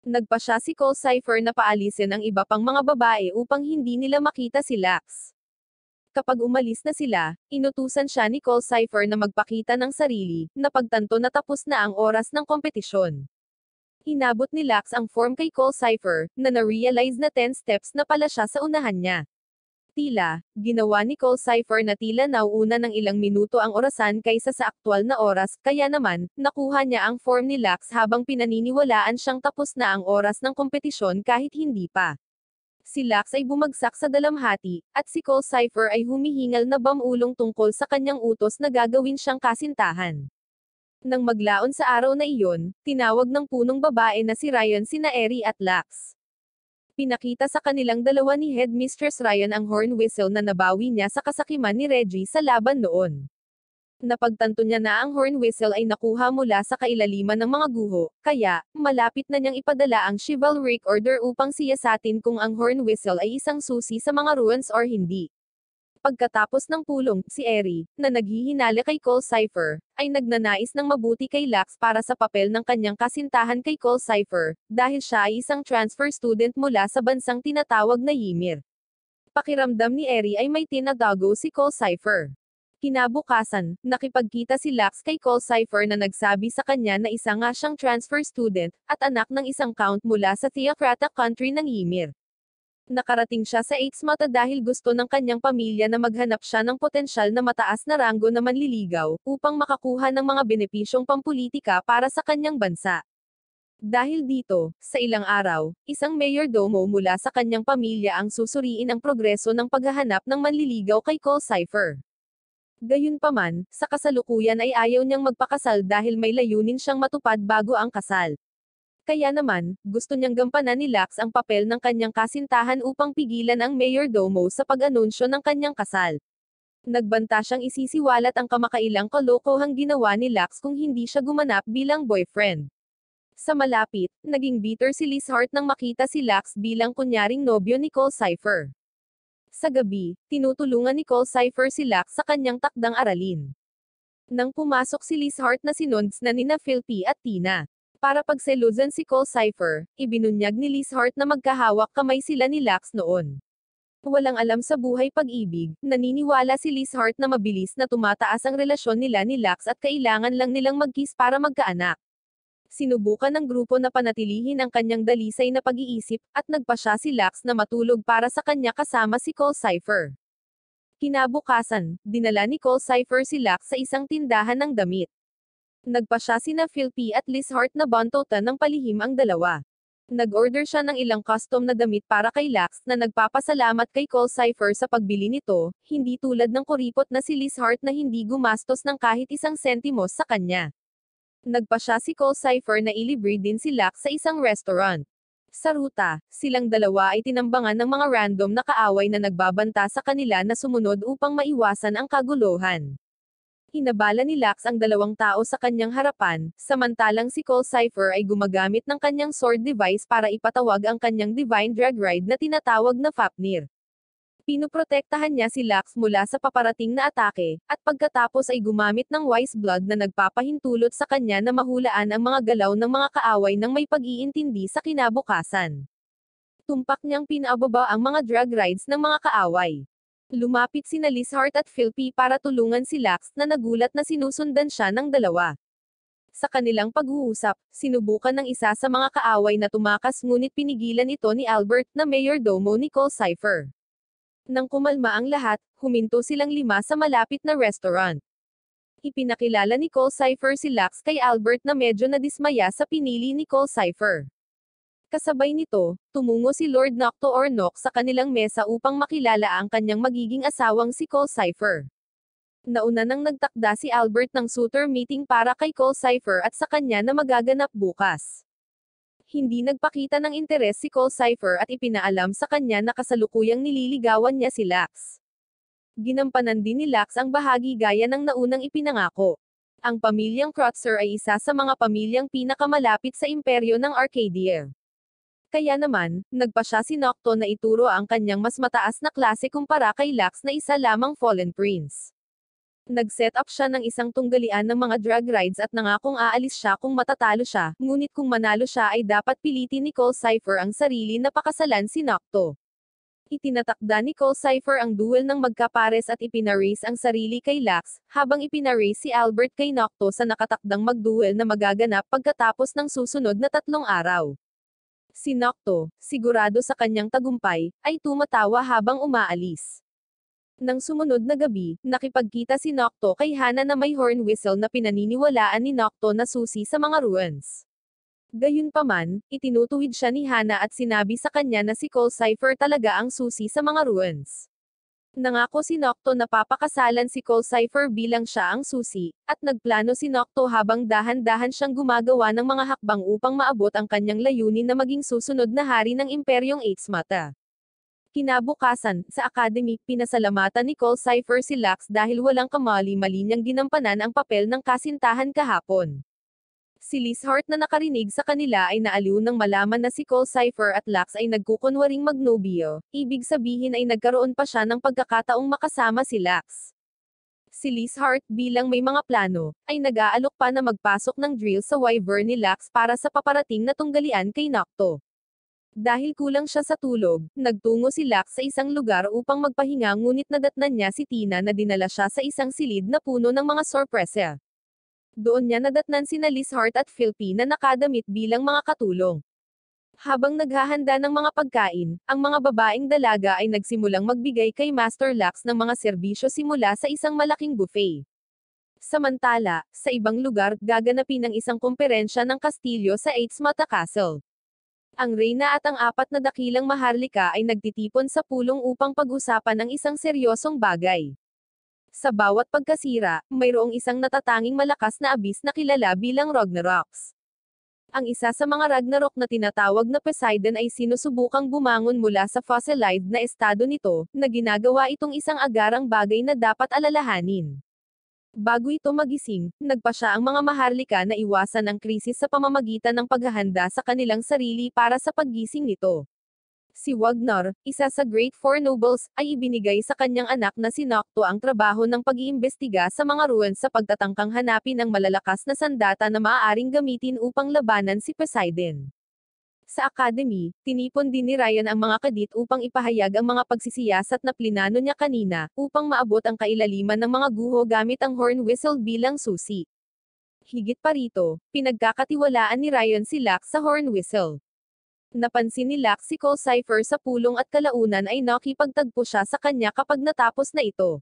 Nagpa siya si Cole Cypher na paalisin ang iba pang mga babae upang hindi nila makita si Lux. Kapag umalis na sila, inutusan siya ni Cole Cypher na magpakita ng sarili, na pagtanto na tapos na ang oras ng kompetisyon. Inabot ni Lux ang form kay Cole Cypher, na na-realize na 10 steps na pala siya sa unahan niya. Tila, ginawa ni Cole Cypher na tila nauuna ng ilang minuto ang orasan kaysa sa aktwal na oras, kaya naman, nakuha niya ang form ni Lux habang pinaniniwalaan siyang tapos na ang oras ng kompetisyon kahit hindi pa. Si Lux ay bumagsak sa dalamhati, at si Cole Cypher ay humihingal na bamulong tungkol sa kanyang utos na gagawin siyang kasintahan. Nang maglaon sa araw na iyon, tinawag ng punong babae na si Ryan sina Eri at Lux. Pinakita sa kanilang dalawa ni Headmistress Ryan ang horn whistle na nabawi niya sa kasakiman ni Reggie sa laban noon. Napagtanto niya na ang horn whistle ay nakuha mula sa kailaliman ng mga guho, kaya, malapit na niyang ipadala ang chivalric order upang siyasatin kung ang horn whistle ay isang susi sa mga ruins or hindi. Pagkatapos ng pulong, si Eri, na naghihinala kay Cole Cypher, ay nagnanais ng mabuti kay Lux para sa papel ng kanyang kasintahan kay Cole Cypher, dahil siya ay isang transfer student mula sa bansang tinatawag na Ymir. Pakiramdam ni Eri ay may tinatago si Cole Cypher. Kinabukasan, nakipagkita si Lux kay Cole Cypher na nagsabi sa kanya na isa nga siyang transfer student, at anak ng isang count mula sa theocratic country ng Ymir. Nakarating siya sa Eights-Mata dahil gusto ng kanyang pamilya na maghanap siya ng potensyal na mataas na ranggo na manliligaw, upang makakuha ng mga benepisyong pampulitika para sa kanyang bansa. Dahil dito, sa ilang araw, isang mayordomo mula sa kanyang pamilya ang susuriin ang progreso ng paghahanap ng manliligaw kay Cole Cypher. Gayunpaman, sa kasalukuyan ay ayaw niyang magpakasal dahil may layunin siyang matupad bago ang kasal. Kaya naman, gusto niyang gampanan ni Lux ang papel ng kanyang kasintahan upang pigilan ang mayordomo sa pag-anunsyo ng kanyang kasal. Nagbanta siyang isisiwalat ang kamakailang kalokohang ginawa ni Lux kung hindi siya gumanap bilang boyfriend. Sa malapit, naging bitter si Lizheart nang makita si Lux bilang kunyaring nobyo ni Cole Cypher. Sa gabi, tinutulungan ni Cole Cypher si Lux sa kanyang takdang aralin. Nang pumasok si Lizheart na sinunds na nina Philpy at Tina. Para pagselusan si Cole Cypher, ibinunyag ni Lizheart na magkahawak kamay sila ni Lux noon. Walang alam sa buhay pag-ibig, naniniwala si Lizheart na mabilis na tumataas ang relasyon nila ni Lux at kailangan lang nilang mag-kiss para magkaanak. Sinubukan ng grupo na panatilihin ang kanyang dalisay na pag-iisip, at nagpasya si Lux na matulog para sa kanya kasama si Cole Cypher. Kinabukasan, dinala ni Cole Cypher si Lux sa isang tindahan ng damit. Nagpasya sina Philpy at Lizheart na buntotan ng palihim ang dalawa. Nag-order siya ng ilang custom na damit para kay Lux na nagpapasalamat kay Cole Cypher sa pagbili nito, hindi tulad ng kuripot na si Lizheart na hindi gumastos ng kahit isang sentimos sa kanya. Nagpasya si Cole Cypher na ilibre din si Lux sa isang restaurant. Sa ruta, silang dalawa ay tinambangan ng mga random na kaaway na nagbabanta sa kanila na sumunod upang maiwasan ang kaguluhan. Hinabala ni Lux ang dalawang tao sa kanyang harapan, samantalang si Cole Cypher ay gumagamit ng kanyang sword device para ipatawag ang kanyang divine drag ride na tinatawag na Fafnir. Pinoprotektahan niya si Lux mula sa paparating na atake, at pagkatapos ay gumamit ng wise blood na nagpapahintulot sa kanya na mahulaan ang mga galaw ng mga kaaway nang may pag-iintindi sa kinabukasan. Tumpak niyang pinababa ang mga drag rides ng mga kaaway. Lumapit sina Lizheart at Philpy para tulungan si Lux na nagulat na sinusundan siya ng dalawa. Sa kanilang pag-uusap, sinubukan ng isa sa mga kaaway na tumakas ngunit pinigilan ito ni Albert na mayordomo ni Cole Cypher. Nang kumalma ang lahat, huminto silang 5 sa malapit na restaurant. Ipinakilala ni Cole Cypher si Lux kay Albert na medyo nadismaya sa pinili ni Cole Cypher. Kasabay nito, tumungo si Lord Nocto or Nox sa kanilang mesa upang makilala ang kanyang magiging asawang si Cole Cypher. Nauna nang nagtakda si Albert ng suitor meeting para kay Cole Cypher at sa kanya na magaganap bukas. Hindi nagpakita ng interes si Cole Cypher at ipinaalam sa kanya na kasalukuyang nililigawan niya si Lux. Ginampanan din ni Lux ang bahagi gaya ng naunang ipinangako. Ang pamilyang Kreutzer ay isa sa mga pamilyang pinakamalapit sa imperyo ng Arcadia. Kaya naman, nagpasya si Nocto na ituro ang kanyang mas mataas na klase kumpara kay Lux na isa lamang Fallen Prince. Nag-set up siya ng isang tunggalian ng mga drag rides at nangakong aalis siya kung matatalo siya, ngunit kung manalo siya ay dapat pilitin ni Cole Cypher ang sarili na pakasalan si Nocto. Itinatakda ni Cole Cypher ang duel ng magkapares at ipinarace ang sarili kay Lux, habang ipinarace si Albert kay Nocto sa nakatakdang magduel na magaganap pagkatapos ng susunod na 3 araw. Si Nocto, sigurado sa kanyang tagumpay, ay tumatawa habang umaalis. Nang sumunod na gabi, nakipagkita si Nocto kay Hana na may horn whistle na pinaniniwalaan ni Nocto na susi sa mga ruins. Gayunpaman, itinutuwid siya ni Hana at sinabi sa kanya na si Cole Cypher talaga ang susi sa mga ruins. Nangako si Nocto na papakasalan si Cole Cypher bilang siya ang susi, at nagplano si Nocto habang dahan-dahan siyang gumagawa ng mga hakbang upang maabot ang kanyang layunin na maging susunod na hari ng Imperyong Eightsmata. Kinabukasan, sa academy, pinasalamatan ni Cole Cypher si Lux dahil walang kamali-mali niyang ginampanan ang papel ng kasintahan kahapon. Si Lizheart na nakarinig sa kanila ay naaliw nang malaman na si Cole Cypher at Lux ay nagkukunwaring magnobyo, ibig sabihin ay nagkaroon pa siya ng pagkakataong makasama si Lux. Si Lizheart, bilang may mga plano, ay nag-aalok pa na magpasok ng drill sa Wyvern ni Lux para sa paparating na tunggalian kay Nocto. Dahil kulang siya sa tulog, nagtungo si Lux sa isang lugar upang magpahinga ngunit nadatnan niya si Tina na dinala siya sa isang silid na puno ng mga sorpresa. Doon niya nadatnan sina Lizheart at Philpy na nakadamit bilang mga katulong. Habang naghahanda ng mga pagkain, ang mga babaeng dalaga ay nagsimulang magbigay kay Master Lux ng mga serbisyo simula sa isang malaking buffet. Samantala, sa ibang lugar, gaganapin ang isang komperensya ng kastilyo sa Eightsmata Castle. Ang reyna at ang 4 na dakilang maharlika ay nagtitipon sa pulong upang pag-usapan ang isang seryosong bagay. Sa bawat pagkasira, mayroong isang natatanging malakas na abis na kilala bilang Ragnaroks. Ang isa sa mga Ragnarok na tinatawag na Poseidon ay sinusubukang bumangon mula sa fossilized na estado nito, na ginagawa itong isang agarang bagay na dapat alalahanin. Bago ito magising, nagpasya ang mga maharlika na iwasan ang krisis sa pamamagitan ng paghahanda sa kanilang sarili para sa paggising nito. Si Wagner, isa sa Great Four Nobles, ay ibinigay sa kanyang anak na si Nocto ang trabaho ng pag-iimbestiga sa mga ruins sa pagtatangkang hanapin ang malalakas na sandata na maaaring gamitin upang labanan si Poseidon. Sa academy, tinipon din ni Ryan ang mga kadit upang ipahayag ang mga pagsisiyasat na plinano niya kanina, upang maabot ang kailaliman ng mga guho gamit ang horn whistle bilang susi. Higit pa rito, pinagkakatiwalaan ni Ryan si Lux sa horn whistle. Napansin ni Lux si Cole Cypher sa pulong at kalaunan ay nakipagtagpo siya sa kanya kapag natapos na ito.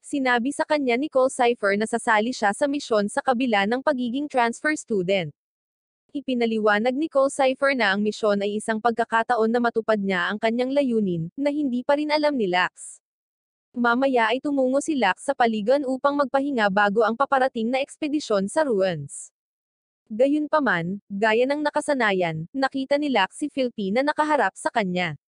Sinabi sa kanya ni Cole Cypher na sasali siya sa misyon sa kabila ng pagiging transfer student. Ipinaliwanag ni Cole Cypher na ang misyon ay isang pagkakataon na matupad niya ang kanyang layunin, na hindi pa rin alam ni Lux. Mamaya ay tumungo si Lux sa paligan upang magpahinga bago ang paparating na ekspedisyon sa ruins. Gayunpaman, gaya ng nakasanayan, nakita ni Lux si Philby na nakaharap sa kanya.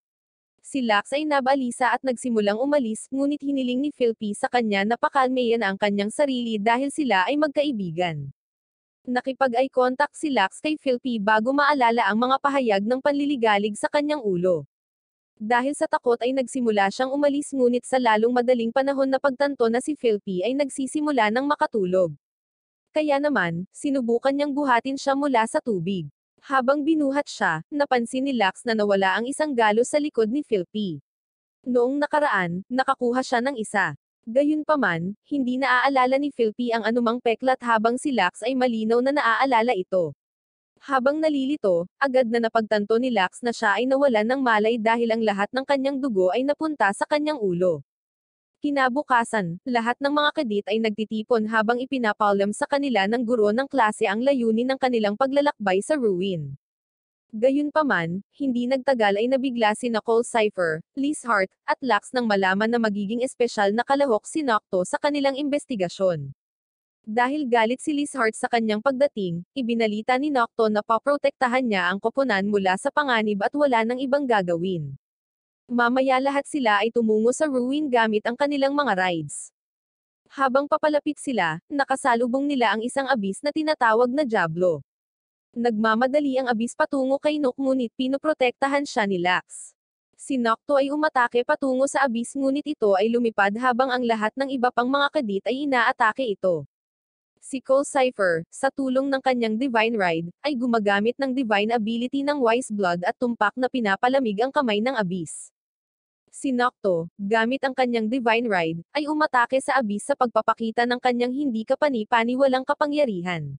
Si Lux ay nabalisa at nagsimulang umalis, ngunit hiniling ni Philby sa kanya na pakalmayan ang kanyang sarili dahil sila ay magkaibigan. Nakipag-eye contact si Lux kay Philby bago maalala ang mga pahayag ng panliligalig sa kanyang ulo. Dahil sa takot ay nagsimula siyang umalis ngunit sa lalong madaling panahon na pagtanto na si Philby ay nagsisimula ng makatulog. Kaya naman, sinubukan niyang buhatin siya mula sa tubig. Habang binuhat siya, napansin ni Lux na nawala ang isang galo sa likod ni Philby. Noong nakaraan, nakakuha siya ng isa. Gayunpaman, hindi naaalala ni Philby ang anumang peklat habang si Lux ay malinaw na naaalala ito. Habang nalilito, agad na napagtanto ni Lux na siya ay nawalan ng malay dahil ang lahat ng kanyang dugo ay napunta sa kanyang ulo. Kinabukasan, lahat ng mga kadit ay nagtitipon habang ipinapaalam sa kanila ng guro ng klase ang layunin ng kanilang paglalakbay sa ruin. Gayunpaman, hindi nagtagal ay nabigla sina Cole Cypher, Liz Hart, at Lux nang malaman na magiging espesyal na kalahok si Nocto sa kanilang investigasyon. Dahil galit si Liz Hart sa kanyang pagdating, ibinalita ni Nocto na paprotektahan niya ang koponan mula sa panganib at wala nang ibang gagawin. Mamaya lahat sila ay tumungo sa ruin gamit ang kanilang mga rides. Habang papalapit sila, nakasalubong nila ang isang abis na tinatawag na Diablo. Nagmamadali ang abis patungo kay Nook ngunit pinoprotektahan siya ni Lux. Si Nocto ay umatake patungo sa abis ngunit ito ay lumipad habang ang lahat ng iba pang mga kadit ay inaatake ito. Si Cole Cypher, sa tulong ng kanyang Divine Ride, ay gumagamit ng Divine Ability ng Wise Blood at tumpak na pinapalamig ang kamay ng abis. Si Nocto, gamit ang kanyang Divine Ride, ay umatake sa abis sa pagpapakita ng kanyang hindi kapani-paniwalang kapangyarihan.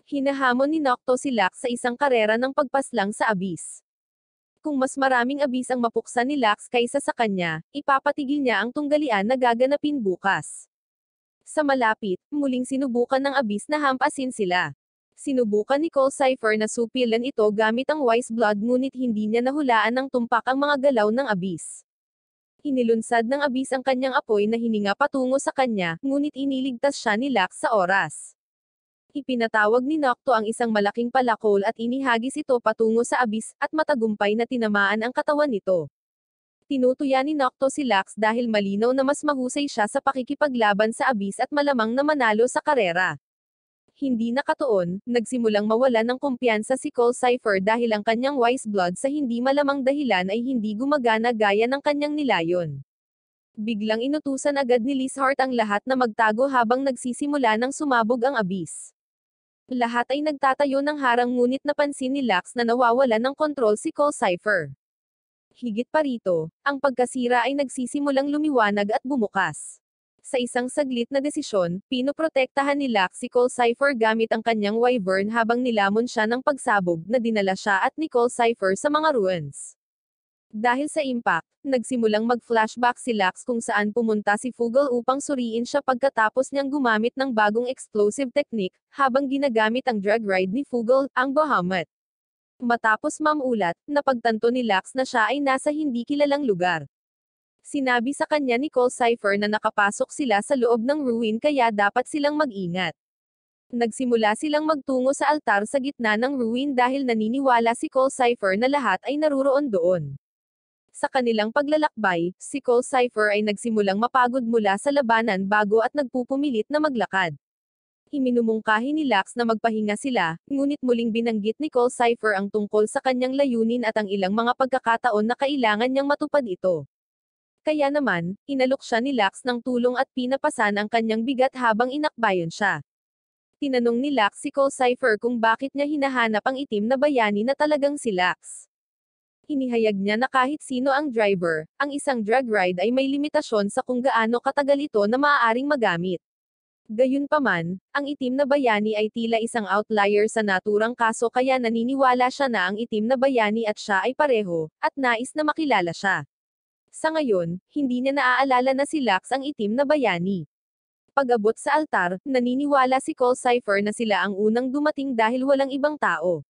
Hinahamon ni Nocto si Lux sa isang karera ng pagpaslang sa abis. Kung mas maraming abis ang mapuksan ni Lux kaysa sa kanya, ipapatigil niya ang tunggalian na gaganapin bukas. Sa malapit, muling sinubukan ng abis na hampasin sila. Sinubukan ni Cole Cypher na supilan ito gamit ang Wise Blood ngunit hindi niya nahulaan ng tumpak ang mga galaw ng abis. Inilunsad ng abis ang kanyang apoy na hininga patungo sa kanya, ngunit iniligtas siya ni Lux sa oras. Ipinatawag ni Nocto ang isang malaking palakol at inihagis ito patungo sa abis, at matagumpay na tinamaan ang katawan nito. Tinutuya ni Nocto si Lux dahil malinaw na mas mahusay siya sa pakikipaglaban sa abis at malamang na manalo sa karera. Hindi nakatuon, nagsimulang mawala ng kumpiyansa si Cole Cypher dahil ang kanyang Wise Blood sa hindi malamang dahilan ay hindi gumagana gaya ng kanyang nilayon. Biglang inutusan agad ni Liz Hart ang lahat na magtago habang nagsisimula ng sumabog ang abis. Lahat ay nagtatayo ng harang ngunit napansin ni Lux na nawawala ng kontrol si Cole Cypher. Higit pa rito, ang pagkasira ay nagsisimulang lumiwanag at bumukas. Sa isang saglit na desisyon, pinoprotektahan ni Lux si Cole Cypher gamit ang kanyang wyvern habang nilamon siya ng pagsabog na dinala siya at ni Cole Cypher sa mga ruins. Dahil sa impact, nagsimulang mag-flashback si Lux kung saan pumunta si Fugal upang suriin siya pagkatapos niyang gumamit ng bagong explosive technique, habang ginagamit ang drug ride ni Fugal, ang Bahamut. Matapos mamulat, napagtanto ni Lux na siya ay nasa hindi kilalang lugar. Sinabi sa kanya ni Cole Cypher na nakapasok sila sa loob ng ruin kaya dapat silang mag-ingat. Nagsimula silang magtungo sa altar sa gitna ng ruin dahil naniniwala si Cole Cypher na lahat ay naruroon doon. Sa kanilang paglalakbay, si Cole Cypher ay nagsimulang mapagod mula sa labanan bago at nagpupumilit na maglakad. Iminumungkahi ni Lux na magpahinga sila, ngunit muling binanggit ni Cole Cypher ang tungkol sa kanyang layunin at ang ilang mga pagkakataon na kailangan niyang matupad ito. Kaya naman, inalok siya ni Lux ng tulong at pinapasan ang kanyang bigat habang inakbayan siya. Tinanong ni Lax si Cole Cypher kung bakit niya hinahanap ang itim na bayani na talagang si Lax. Inihayag niya na kahit sino ang driver, ang isang drug ride ay may limitasyon sa kung gaano katagal ito na maaaring magamit. Gayunpaman, ang itim na bayani ay tila isang outlier sa naturang kaso kaya naniniwala siya na ang itim na bayani at siya ay pareho, at nais na makilala siya. Sa ngayon, hindi niya naaalala na si Lax ang itim na bayani. Pag-abot sa altar, naniniwala si Cole Cypher na sila ang unang dumating dahil walang ibang tao.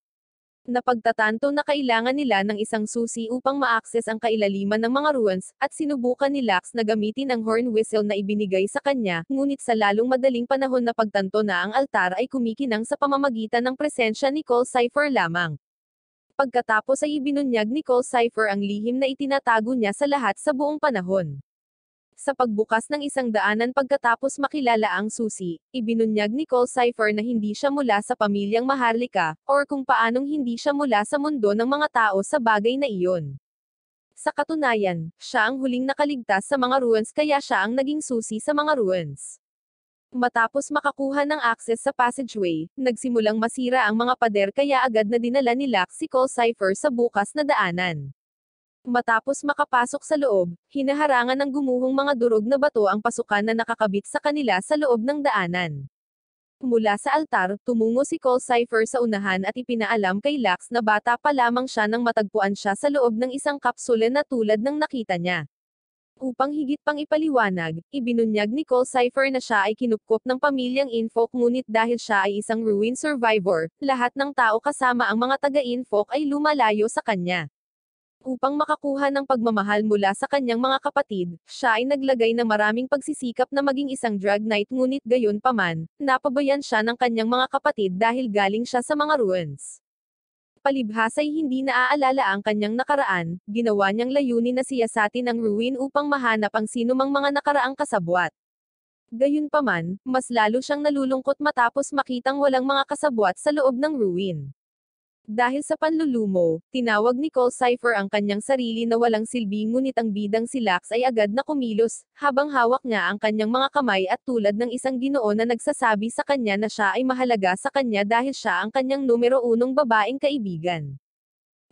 Napagtatanto na kailangan nila ng isang susi upang ma-access ang kailaliman ng mga ruins, at sinubukan ni Lax na gamitin ang horn whistle na ibinigay sa kanya, ngunit sa lalong madaling panahon na pagtanto na ang altar ay kumikinang sa pamamagitan ng presensya ni Cole Cypher lamang. Pagkatapos ay ibinunyag ni Cole Cypher ang lihim na itinatago niya sa lahat sa buong panahon. Sa pagbukas ng isang daanan pagkatapos makilala ang susi, ibinunyag ni Cole Cypher na hindi siya mula sa pamilyang Maharlika, or kung paanong hindi siya mula sa mundo ng mga tao sa bagay na iyon. Sa katunayan, siya ang huling nakaligtas sa mga ruins kaya siya ang naging susi sa mga ruins. Matapos makakuha ng access sa passageway, nagsimulang masira ang mga pader kaya agad na dinala ni Lax si Cole Cypher sa bukas na daanan. Matapos makapasok sa loob, hinaharangan ng gumuhong mga durog na bato ang pasukan na nakakabit sa kanila sa loob ng daanan. Mula sa altar, tumungo si Cole Cypher sa unahan at ipinaalam kay Lax na bata pa lamang siya nang matagpuan siya sa loob ng isang kapsula na tulad ng nakita niya. Upang higit pang ipaliwanag, ibinunyag ni Cole Cypher na siya ay kinupkop ng pamilyang Infok ngunit dahil siya ay isang ruin survivor, lahat ng tao kasama ang mga taga-Infok ay lumalayo sa kanya. Upang makakuha ng pagmamahal mula sa kanyang mga kapatid, siya ay naglagay ng maraming pagsisikap na maging isang drug knight ngunit gayon paman, napabayan siya ng kanyang mga kapatid dahil galing siya sa mga ruins. Palibhas ay hindi naaalala ang kanyang nakaraan, ginawa niyang layunin na siyasatin ang ruin upang mahanap ang sinumang mga nakaraang kasabwat. Gayunpaman, mas lalo siyang nalulungkot matapos makitang walang mga kasabwat sa loob ng ruin. Dahil sa panlulumo, tinawag ni Cole Cypher ang kanyang sarili na walang silbi ngunit ang bidang si Lax ay agad na kumilos, habang hawak niya ang kanyang mga kamay at tulad ng isang ginoo na nagsasabi sa kanya na siya ay mahalaga sa kanya dahil siya ang kanyang numero unong babaeng kaibigan.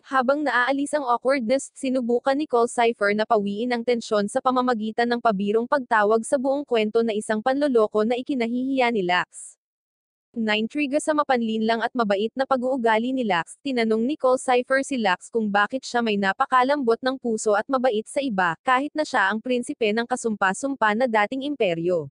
Habang naaalis ang awkwardness, sinubukan ni Cole Cypher na pawiin ang tensyon sa pamamagitan ng pabirong pagtawag sa buong kwento na isang panloloko na ikinahihiya ni Lax. Naintriga sa mapanlinlang at mabait na pag-uugali ni Lax, tinanong ni Cole Cypher si Lax kung bakit siya may napakalambot ng puso at mabait sa iba, kahit na siya ang prinsipe ng kasumpa-sumpa na dating imperyo.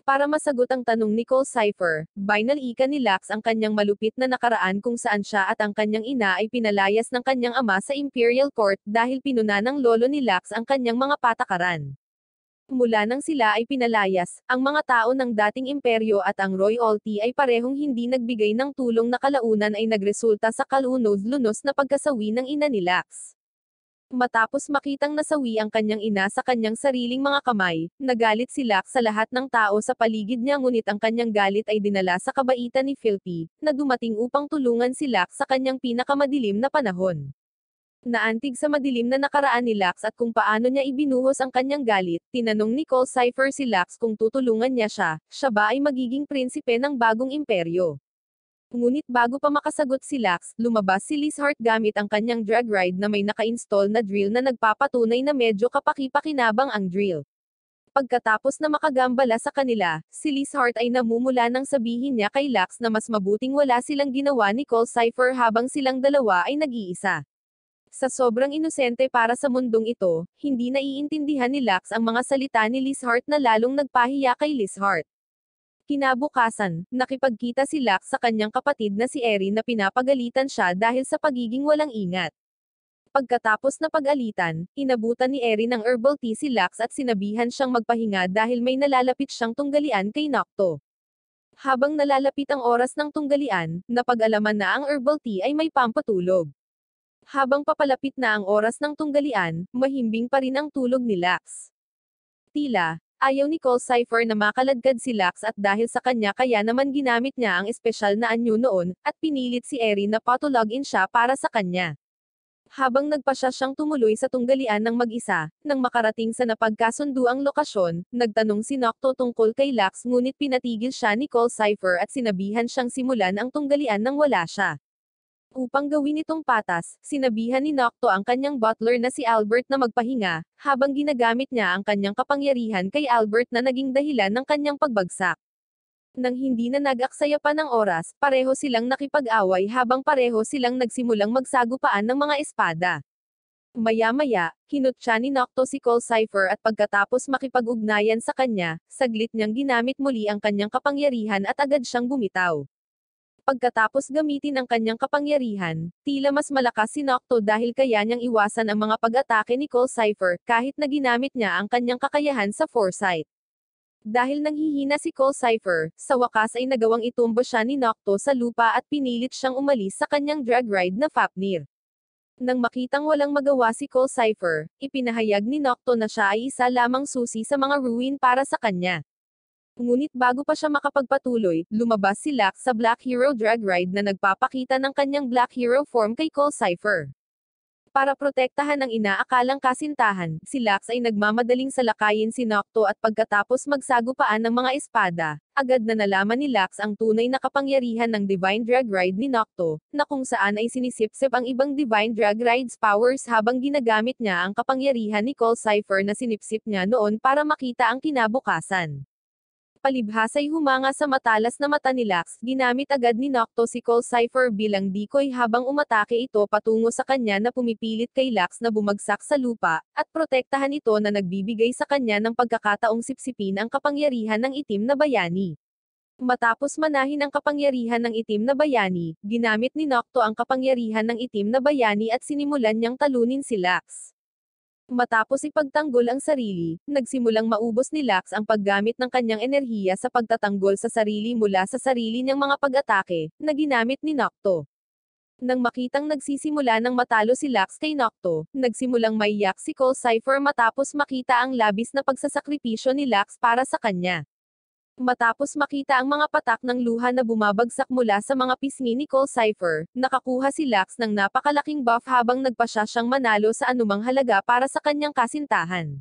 Para masagot ang tanong ni Cole Cypher, binalika ni Lax ang kanyang malupit na nakaraan kung saan siya at ang kanyang ina ay pinalayas ng kanyang ama sa Imperial Court dahil pinuna ng lolo ni Lax ang kanyang mga patakaran. Mula nang sila ay pinalayas, ang mga tao ng dating imperyo at ang royalty ay parehong hindi nagbigay ng tulong na kalaunan ay nagresulta sa kalunos-lunos na pagkasawi ng ina ni Lax. Matapos makitang nasawi ang kanyang ina sa kanyang sariling mga kamay, nagalit si Lax sa lahat ng tao sa paligid niya ngunit ang kanyang galit ay dinala sa kabaitan ni Philby, na dumating upang tulungan si Lax sa kanyang pinakamadilim na panahon. Naantig sa madilim na nakaraan ni Lax at kung paano niya ibinuhos ang kanyang galit, tinanong ni Cole Cypher si Lax kung tutulungan niya siya ba ay magiging prinsipe ng bagong imperyo. Ngunit bago pa makasagot si Lax, lumabas si Lizheart gamit ang kanyang drug ride na may naka-install na drill na nagpapatunay na medyo kapaki-pakinabang ang drill. Pagkatapos na makagambala sa kanila, si Lizheart ay namumula nang sabihin niya kay Lax na mas mabuting wala silang ginawa ni Cole Cypher habang silang dalawa ay nag-iisa. Sa sobrang inosente para sa mundong ito, hindi naiintindihan ni Lax ang mga salita ni Lizheart na lalong nagpahiya kay Lizheart. Kinabukasan, nakipagkita si Lax sa kanyang kapatid na si Eri na pinapagalitan siya dahil sa pagiging walang ingat. Pagkatapos na pag-alitan, inabutan ni Eri ng herbal tea si Lax at sinabihan siyang magpahinga dahil may nalalapit siyang tunggalian kay Nocto. Habang nalalapit ang oras ng tunggalian, napag-alaman na ang herbal tea ay may pampatulog. Habang papalapit na ang oras ng tunggalian, mahimbing pa rin ang tulog ni Lax. Tila, ayaw ni Cole Cypher na makaladkad si Lax at dahil sa kanya kaya naman ginamit niya ang espesyal na anyo noon, at pinilit si Eri na patulogin siya para sa kanya. Habang nagpasya siyang tumuloy sa tunggalian ng mag-isa, nang makarating sa napagkasunduang lokasyon, nagtanong si Nocto tungkol kay Lux ngunit pinatigil siya ni Cole Cipher at sinabihan siyang simulan ang tunggalian nang wala siya. Upang gawin itong patas, sinabihan ni Nocto ang kanyang butler na si Albert na magpahinga, habang ginagamit niya ang kanyang kapangyarihan kay Albert na naging dahilan ng kanyang pagbagsak. Nang hindi na nag-aksaya pa ng oras, pareho silang nakipag-away habang pareho silang nagsimulang magsagupaan ng mga espada. Maya-maya, kinutya ni Nocto si Cole Cipher at pagkatapos makipag-ugnayan sa kanya, saglit niyang ginamit muli ang kanyang kapangyarihan at agad siyang bumitaw. Pagkatapos gamitin ang kanyang kapangyarihan, tila mas malakas si Nocto dahil kaya niyang iwasan ang mga pag-atake ni Cole Cipher kahit na ginamit niya ang kanyang kakayahan sa foresight. Dahil nanghihina si Cole Cipher, sa wakas ay nagawang itumbo siya ni Nocto sa lupa at pinilit siyang umalis sa kanyang drag ride na Fafnir. Nang makitang walang magawa si Cole Cipher, ipinahayag ni Nocto na siya ay isa lamang susi sa mga ruin para sa kanya. Ngunit bago pa siya makapagpatuloy, lumabas si Lux sa Black Hero drag ride na nagpapakita ng kanyang Black Hero form kay Cole Cipher. Para protektahan ang inaakalang kasintahan, si Lux ay nagmamadaling salakayin si Nocto at pagkatapos magsagupaan ng mga espada, agad na nalaman ni Lux ang tunay na kapangyarihan ng Divine Drag Ride ni Nocto, na kung saan ay sinisipsip ang ibang Divine Drag Ride's powers habang ginagamit niya ang kapangyarihan ni Cole Cipher na sinipsip niya noon para makita ang kinabukasan. Palibhas ay humanga sa matalas na mata ni Lux, ginamit agad ni Nocto si Cole Cipher bilang decoy habang umatake ito patungo sa kanya na pumipilit kay Lux na bumagsak sa lupa, at protektahan ito na nagbibigay sa kanya ng pagkakataong sipsipin ang kapangyarihan ng itim na bayani. Matapos manahin ang kapangyarihan ng itim na bayani, ginamit ni Nocto ang kapangyarihan ng itim na bayani at sinimulan niyang talunin si Lux. Matapos ipagtanggol ang sarili, nagsimulang maubos ni Lux ang paggamit ng kanyang enerhiya sa pagtatanggol sa sarili mula sa sarili niyang mga pag-atake, na ginamit ni Nocto. Nang makitang nagsisimula ng matalo si Lux kay Nocto, nagsimulang maiyak si Cole Cipher matapos makita ang labis na pagsasakripisyo ni Lux para sa kanya. Matapos makita ang mga patak ng luha na bumabagsak mula sa mga pisngi ni Cole Cipher, nakakuha si Lux ng napakalaking buff habang nagpasya siyang manalo sa anumang halaga para sa kanyang kasintahan.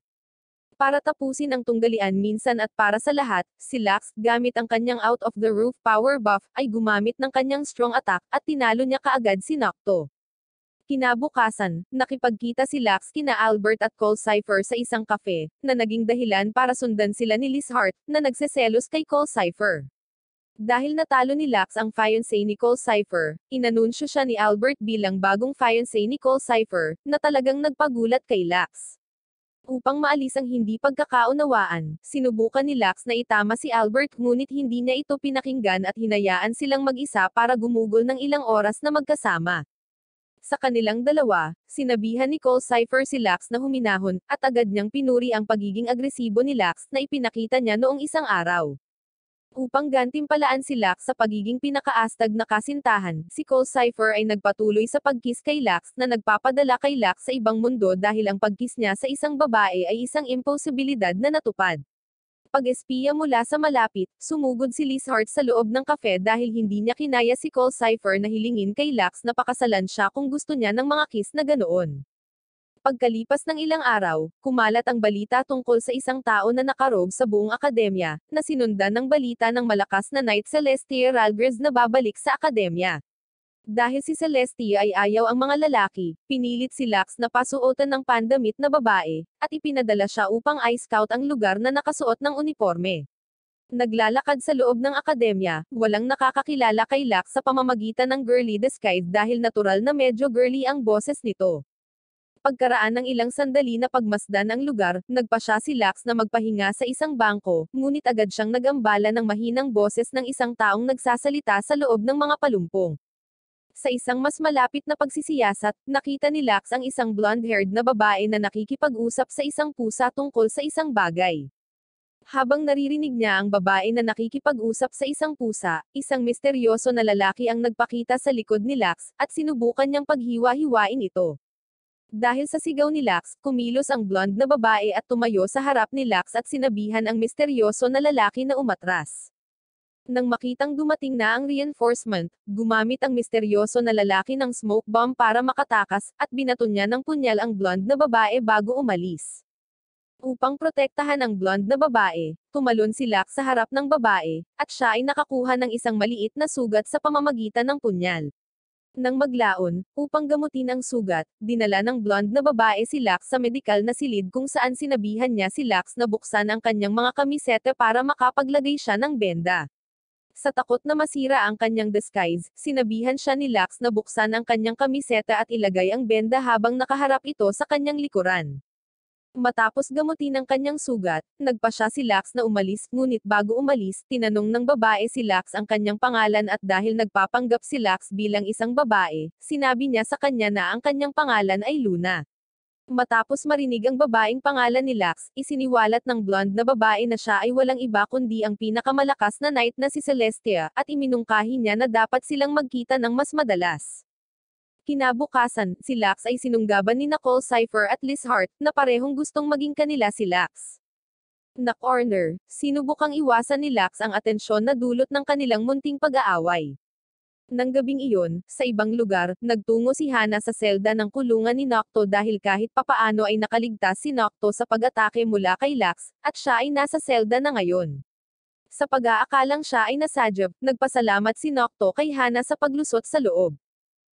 Para tapusin ang tunggalian minsan at para sa lahat, si Lux, gamit ang kanyang out of the roof power buff, ay gumamit ng kanyang strong attack, at tinalo niya kaagad si Nocto. Kinabukasan, nakipagkita si Lux kina Albert at Cole Cipher sa isang cafe, na naging dahilan para sundan sila ni Lizheart, na nagseselos kay Cole Cipher. Dahil natalo ni Lux ang fiancé ni Cole Cipher, inanunsyo siya ni Albert bilang bagong fiancé ni Cole Cipher, na talagang nagpagulat kay Lux. Upang maalis ang hindi pagkakaunawaan, sinubukan ni Lux na itama si Albert ngunit hindi niya ito pinakinggan at hinayaan silang mag-isa para gumugol ng ilang oras na magkasama. Sa kanilang dalawa, sinabihan ni Cole Cipher si Lux na huminahon, at agad niyang pinuri ang pagiging agresibo ni Lux na ipinakita niya noong isang araw. Upang gantimpalaan si Lux sa pagiging pinakaastag na kasintahan, si Cole Cipher ay nagpatuloy sa pagkiss kay Lux na nagpapadala kay Lux sa ibang mundo dahil ang pagkiss niya sa isang babae ay isang imposibilidad na natupad. Pag-espiya mula sa malapit, sumugod si Lizheart sa loob ng kafe dahil hindi niya kinaya si Cole Cipher na hilingin kay Lux na pakasalan siya kung gusto niya ng mga kiss na ganoon. Pagkalipas ng ilang araw, kumalat ang balita tungkol sa isang tao na nakarob sa buong akademya, na sinundan ng balita ng malakas na Knight Celestia Ralgres na babalik sa akademya. Dahil si Celestia ay ayaw ang mga lalaki, pinilit si Lux na pasuotan ng pandamit na babae, at ipinadala siya upang i-scout ang lugar na nakasuot ng uniforme. Naglalakad sa loob ng akademya, walang nakakakilala kay Lux sa pamamagitan ng girly disguise dahil natural na medyo girly ang boses nito. Pagkaraan ng ilang sandali na pagmasdan ang lugar, nagpasya si Lux na magpahinga sa isang bangko, ngunit agad siyang nagambala ng mahinang boses ng isang taong nagsasalita sa loob ng mga palumpong. Sa isang mas malapit na pagsisiyasat, nakita ni Lux ang isang blonde-haired na babae na nakikipag-usap sa isang pusa tungkol sa isang bagay. Habang naririnig niya ang babae na nakikipag-usap sa isang pusa, isang misteryoso na lalaki ang nagpakita sa likod ni Lux, at sinubukan niyang paghiwa-hiwain ito. Dahil sa sigaw ni Lux, kumilos ang blonde na babae at tumayo sa harap ni Lux at sinabihan ang misteryoso na lalaki na umatras. Nang makitang dumating na ang reinforcement, gumamit ang misteryoso na lalaki ng smoke bomb para makatakas, at binato niya ng punyal ang blonde na babae bago umalis. Upang protektahan ang blonde na babae, tumalon si Locke sa harap ng babae, at siya ay nakakuha ng isang maliit na sugat sa pamamagitan ng punyal. Nang maglaon, upang gamutin ang sugat, dinala ng blonde na babae si Locke sa medikal na silid kung saan sinabihan niya si Locke na buksan ang kanyang mga kamisete para makapaglagay siya ng benda. Sa takot na masira ang kanyang disguise, sinabihan siya ni Locke na buksan ang kanyang kamiseta at ilagay ang benda habang nakaharap ito sa kanyang likuran. Matapos gamutin ang kanyang sugat, nagpa siya si Locke na umalis, ngunit bago umalis, tinanong ng babae si Locke ang kanyang pangalan at dahil nagpapanggap si Locke bilang isang babae, sinabi niya sa kanya na ang kanyang pangalan ay Luna. Matapos marinig ang babaeng pangalan ni Locke, isiniwalat ng blonde na babae na siya ay walang iba kundi ang pinakamalakas na knight na si Celestia, at iminungkahi niya na dapat silang magkita ng mas madalas. Kinabukasan, si Locke ay sinunggaban ni Nicole Cypher at Liz Hart, na parehong gustong maging kanila si Locke. Na corner, sinubukang iwasan ni Locke ang atensyon na dulot ng kanilang munting pag-aaway. Nang gabing iyon, sa ibang lugar, nagtungo si Hana sa selda ng kulungan ni Nocto dahil kahit papaano ay nakaligtas si Nocto sa pag-atake mula kay Locke, at siya ay nasa selda na ngayon. Sa pag-aakalang siya ay nasadyap, nagpasalamat si Nocto kay Hana sa paglusot sa loob.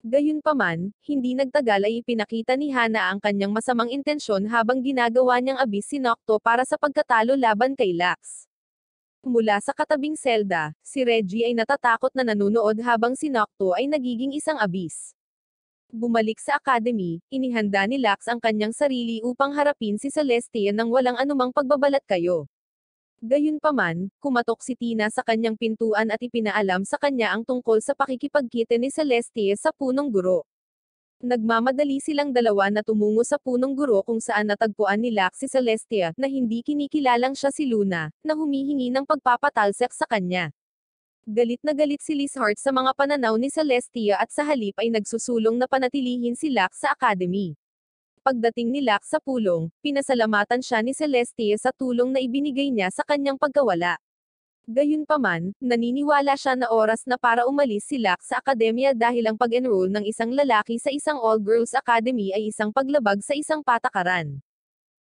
Gayunpaman, hindi nagtagal ay ipinakita ni Hana ang kanyang masamang intensyon habang ginagawa niyang abis si Nocto para sa pagkatalo laban kay Locke. Mula sa katabing selda, si Reggie ay natatakot na nanunood habang si Nocto ay nagiging isang abis. Bumalik sa academy, inihanda ni Locke ang kanyang sarili upang harapin si Celestia nang walang anumang pagbabalat kayo. Gayunpaman, kumatok si Tina sa kanyang pintuan at ipinaalam sa kanya ang tungkol sa pakikipagkita ni Celestia sa punong guro. Nagmamadali silang dalawa na tumungo sa punong guro kung saan natagpuan ni Locke si Celestia, na hindi kinikilalang siya si Luna, na humihingi ng pagpapatalsik sa kanya. Galit na galit si Liz Hart sa mga pananaw ni Celestia at sa halip ay nagsusulong na panatilihin si Locke sa academy. Pagdating ni Locke sa pulong, pinasalamatan siya ni Celestia sa tulong na ibinigay niya sa kanyang pagkawala. Gayunpaman, naniniwala siya na oras na para umalis si Locke sa akademya dahil ang pag-enroll ng isang lalaki sa isang all-girls academy ay isang paglabag sa isang patakaran.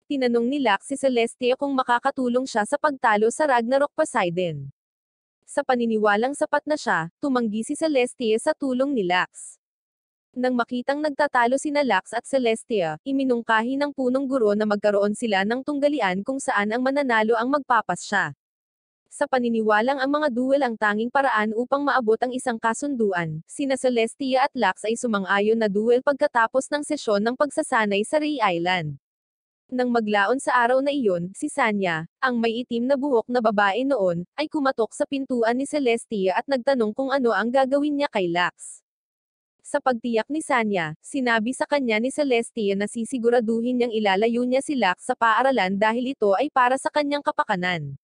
Tinanong ni Locke si Celestia kung makakatulong siya sa pagtalo sa Ragnarok Poseidon. Sa paniniwalang sapat na siya, tumanggi si Celestia sa tulong ni Locke. Nang makitang nagtatalo sina Locke at Celestia, iminungkahi ng punong guro na magkaroon sila ng tunggalian kung saan ang mananalo ang magpapas siya. Sa paniniwalang ang mga duel ang tanging paraan upang maabot ang isang kasunduan, sina Celestia at Locke ay sumang-ayon na duel pagkatapos ng sesyon ng pagsasanay sa Ray Island. Nang maglaon sa araw na iyon, si Sanya, ang may itim na buhok na babae noon, ay kumatok sa pintuan ni Celestia at nagtanong kung ano ang gagawin niya kay Locke. Sa pagtiyak ni Sanya, sinabi sa kanya ni Celestia na sisiguraduhin niyang ilalayo niya si Locke sa paaralan dahil ito ay para sa kanyang kapakanan.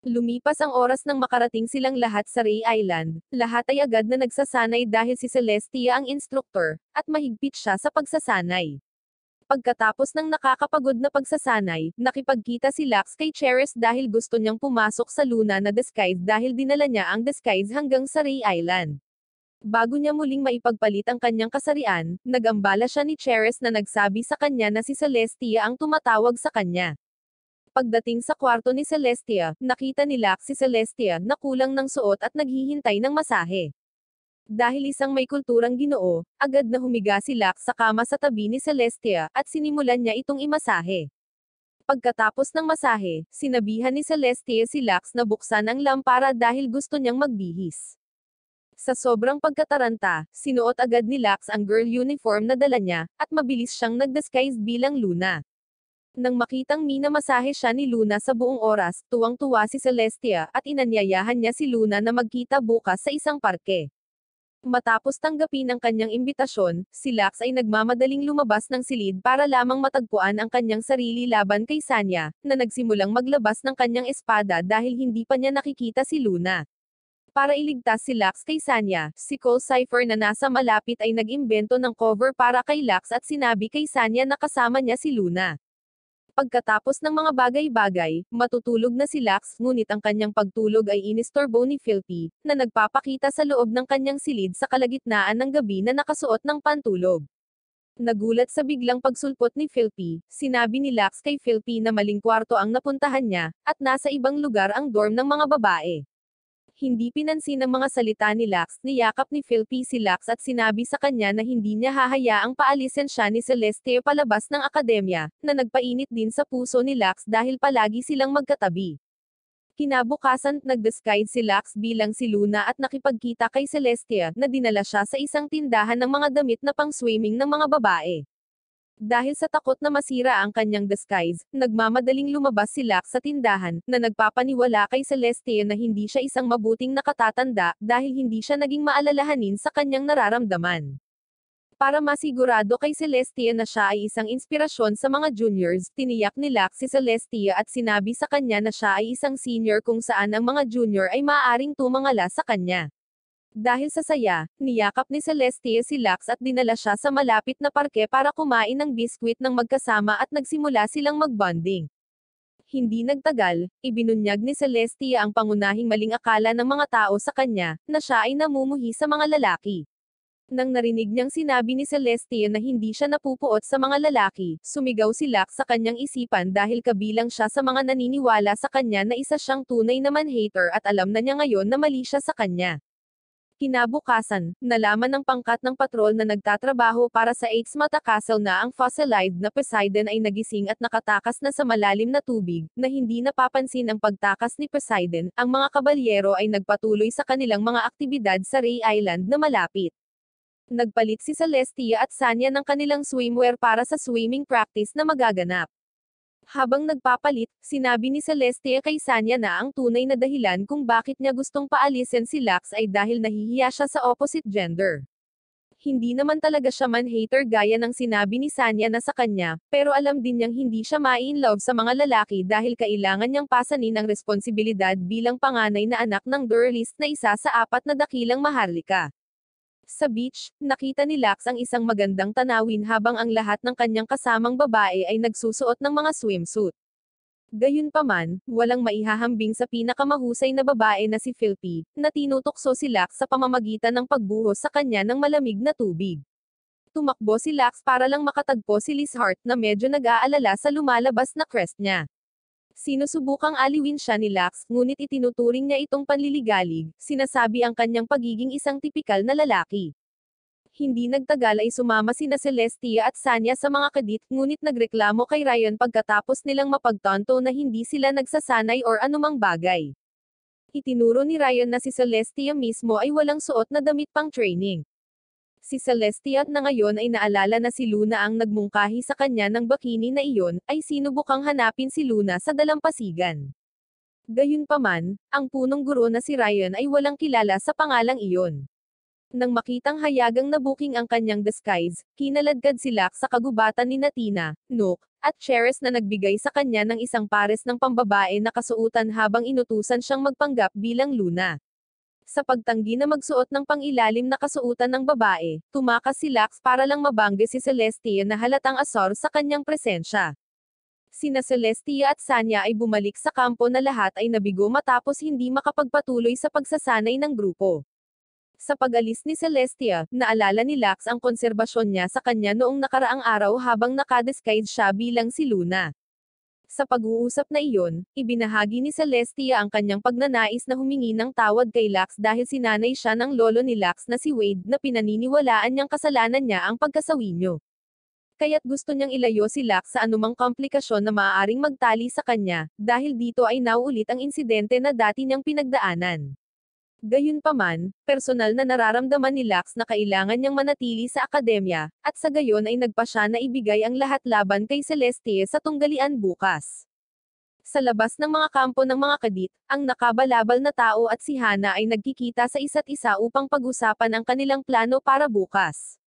Lumipas ang oras nang makarating silang lahat sa Ray Island, lahat ay agad na nagsasanay dahil si Celestia ang instructor, at mahigpit siya sa pagsasanay. Pagkatapos ng nakakapagod na pagsasanay, nakipagkita si Locke kay Ceres dahil gusto niyang pumasok sa Luna na disguise dahil dinala niya ang disguise hanggang sa Ray Island. Bago niya muling maipagpalit ang kanyang kasarian, nagambala siya ni Ceres na nagsabi sa kanya na si Celestia ang tumatawag sa kanya. Pagdating sa kwarto ni Celestia, nakita ni Locke si Celestia na kulang ng suot at naghihintay ng masahe. Dahil isang may kulturang Ginoo, agad na humiga si Locke sa kama sa tabi ni Celestia, at sinimulan niya itong imasahe. Pagkatapos ng masahe, sinabihan ni Celestia si Locke na buksan ang lampara dahil gusto niyang magbihis. Sa sobrang pagkataranta, sinuot agad ni Locke ang girl uniform na dala niya, at mabilis siyang nag-disguise bilang Luna. Nang makitang minamasahe siya ni Luna sa buong oras, tuwang-tuwa si Celestia, at inanyayahan niya si Luna na magkita bukas sa isang parke. Matapos tanggapin ang kanyang imbitasyon, si Locke ay nagmamadaling lumabas ng silid para lamang matagpuan ang kanyang sarili laban kay Sanya, na nagsimulang maglabas ng kanyang espada dahil hindi pa niya nakikita si Luna. Para iligtas si Locke kay Sanya, si Cole Cypher na nasa malapit ay nag-imbento ng cover para kay Locke at sinabi kay Sanya na kasama niya si Luna. Pagkatapos ng mga bagay-bagay, matutulog na si Lux, ngunit ang kanyang pagtulog ay inistorbo ni Philby, na nagpapakita sa loob ng kanyang silid sa kalagitnaan ng gabi na nakasuot ng pantulog. Nagulat sa biglang pagsulpot ni Philby, sinabi ni Lux kay Philby na maling kwarto ang napuntahan niya, at nasa ibang lugar ang dorm ng mga babae. Hindi pinansin ang mga salita ni Lux, niyakap ni Philby si Lux at sinabi sa kanya na hindi niya hahayaang paalisin siya ni Celeste palabas ng akademya, na nagpainit din sa puso ni Lux dahil palagi silang magkatabi. Kinabukasan, nag-disguise si Lux bilang si Luna at nakipagkita kay Celestia, na dinala siya sa isang tindahan ng mga damit na pang-swimming ng mga babae. Dahil sa takot na masira ang kanyang disguise, nagmamadaling lumabas si Lux sa tindahan, na nagpapaniwala kay Celestia na hindi siya isang mabuting nakatatanda, dahil hindi siya naging maalalahanin sa kanyang nararamdaman. Para masigurado kay Celestia na siya ay isang inspirasyon sa mga juniors, tiniyak ni Lux si Celestia at sinabi sa kanya na siya ay isang senior kung saan ang mga junior ay maaaring tumangala sa kanya. Dahil sa saya, niyakap ni Celestia si Lux at dinala siya sa malapit na parke para kumain ng biskwit ng magkasama at nagsimula silang magbonding. Hindi nagtagal, ibinunyag ni Celestia ang pangunahing maling akala ng mga tao sa kanya, na siya ay namumuhi sa mga lalaki. Nang narinig niyang sinabi ni Celestia na hindi siya napupuot sa mga lalaki, sumigaw si Lux sa kanyang isipan dahil kabilang siya sa mga naniniwala sa kanya na isa siyang tunay na man-hater at alam na niya ngayon na mali siya sa kanya. Kinabukasan, nalaman ng pangkat ng patrol na nagtatrabaho para sa Eights-Mata Castle na ang fossilized na Poseidon ay nagising at nakatakas na sa malalim na tubig, na hindi napapansin ang pagtakas ni Poseidon. Ang mga kabalyero ay nagpatuloy sa kanilang mga aktibidad sa Ray Island na malapit. Nagpalit si Celestia at Sanya ng kanilang swimwear para sa swimming practice na magaganap. Habang nagpapalit, sinabi ni Celestia kay Sanya na ang tunay na dahilan kung bakit niya gustong paalisin si Lux ay dahil nahihiya siya sa opposite gender. Hindi naman talaga siya man-hater gaya ng sinabi ni Sanya na sa kanya, pero alam din niyang hindi siya ma-in-love sa mga lalaki dahil kailangan niyang pasanin ang responsibilidad bilang panganay na anak ng duelist na isa sa 4 na dakilang maharlika. Sa beach, nakita ni Lux ang isang magandang tanawin habang ang lahat ng kanyang kasamang babae ay nagsusuot ng mga swimsuit. Gayunpaman, walang maihahambing sa pinakamahusay na babae na si Philby, na tinutokso si Lux sa pamamagitan ng pagbuhos sa kanya ng malamig na tubig. Tumakbo si Lux para lang makatagpo si Lizheart na medyo nag-aalala sa lumalabas na crest niya. Sinusubukang aliwin siya ni Lux, ngunit itinuturing niya itong panliligalig, sinasabi ang kanyang pagiging isang tipikal na lalaki. Hindi nagtagal ay sumama sina Celestia at Sanya sa mga kadit, ngunit nagreklamo kay Ryan pagkatapos nilang mapagtanto na hindi sila nagsasanay or anumang bagay. Itinuro ni Ryan na si Celestia mismo ay walang suot na damit pang training. Si Celestia na ngayon ay naalala na si Luna ang nagmungkahi sa kanya ng bikini na iyon, ay sinubukang hanapin si Luna sa dalampasigan. Gayunpaman, ang punong guro na si Ryan ay walang kilala sa pangalang iyon. Nang makitang hayagang nabuking ang kanyang disguise, kinaladkad si Lux sa kagubatan ni Tina, Nook, at Cheris na nagbigay sa kanya ng isang pares ng pambabae na kasuutan habang inutusan siyang magpanggap bilang Luna. Sa pagtanggi na magsuot ng pangilalim na kasuotan ng babae, tumakas si Lux para lang mabangge si Celestia na halatang asor sa kanyang presensya. Sina Celestia at Sanya ay bumalik sa kampo na lahat ay nabigo matapos hindi makapagpatuloy sa pagsasanay ng grupo. Sa pag-alis ni Celestia, naalala ni Lux ang konserbasyon niya sa kanya noong nakaraang araw habang nakadisguise siya bilang si Luna. Sa pag-uusap na iyon, ibinahagi ni Celestia ang kanyang pagnanais na humingi ng tawad kay Lux dahil sinanay siya ng lolo ni Lux na si Wade na pinaniniwalaan niyang kasalanan niya ang pagkasawinyo. Kaya't gusto niyang ilayo si Lux sa anumang komplikasyon na maaaring magtali sa kanya, dahil dito ay nauulit ang insidente na dati niyang pinagdaanan. Gayunpaman, personal na nararamdaman ni Lux na kailangan niyang manatili sa akademya, at sa gayon ay nagpa siya na ibigay ang lahat laban kay Celeste sa tunggalian bukas. Sa labas ng mga kampo ng mga kadit, ang nakabalabal na tao at si Hana ay nagkikita sa isa't isa upang pag-usapan ang kanilang plano para bukas.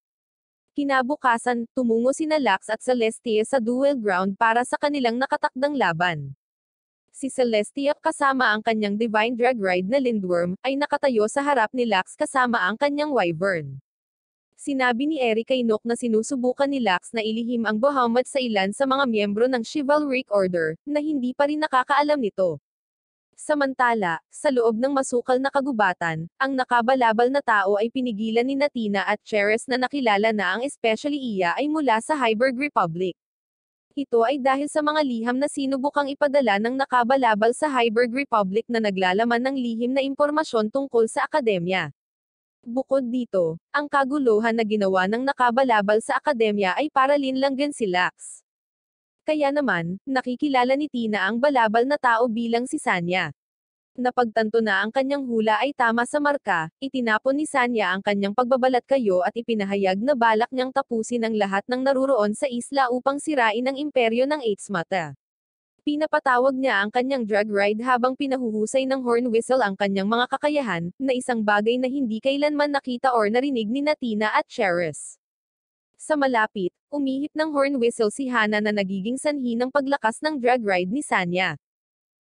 Kinabukasan, tumungo sina Lux at Celeste sa duel ground para sa kanilang nakatakdang laban. Si Celestia kasama ang kanyang divine drag ride na Lindworm, ay nakatayo sa harap ni Lux kasama ang kanyang wyvern. Sinabi ni Eri kay Nook na sinusubukan ni Lux na ilihim ang Bahamut sa ilan sa mga miyembro ng Chivalric Order, na hindi pa rin nakakaalam nito. Samantala, sa loob ng masukal na kagubatan, ang nakabalabal na tao ay pinigilan ni Natina at Cheres na nakilala na ang especially iya ay mula sa Hyberg Republic. Ito ay dahil sa mga liham na sinubukang ipadala ng nakabalabal sa Hyberg Republic na naglalaman ng lihim na impormasyon tungkol sa akademya. Bukod dito, ang kaguluhan na ginawa ng nakabalabal sa akademya ay para linlanggan si Lux. Kaya naman, nakikilala ni Tina ang balabal na tao bilang si Sanya. Napagtanto na ang kanyang hula ay tama sa marka, itinapon ni Sanya ang kanyang pagbabalat kayo at ipinahayag na balak niyang tapusin ang lahat ng naruroon sa isla upang sirain ang imperyo ng Eightsmata. Pinapatawag niya ang kanyang drag ride habang pinahuhusay ng horn whistle ang kanyang mga kakayahan, na isang bagay na hindi kailanman nakita or narinig ni Natina at Cheres. Sa malapit, umihip ng horn whistle si Hana na nagiging sanhi ng paglakas ng drag ride ni Sanya.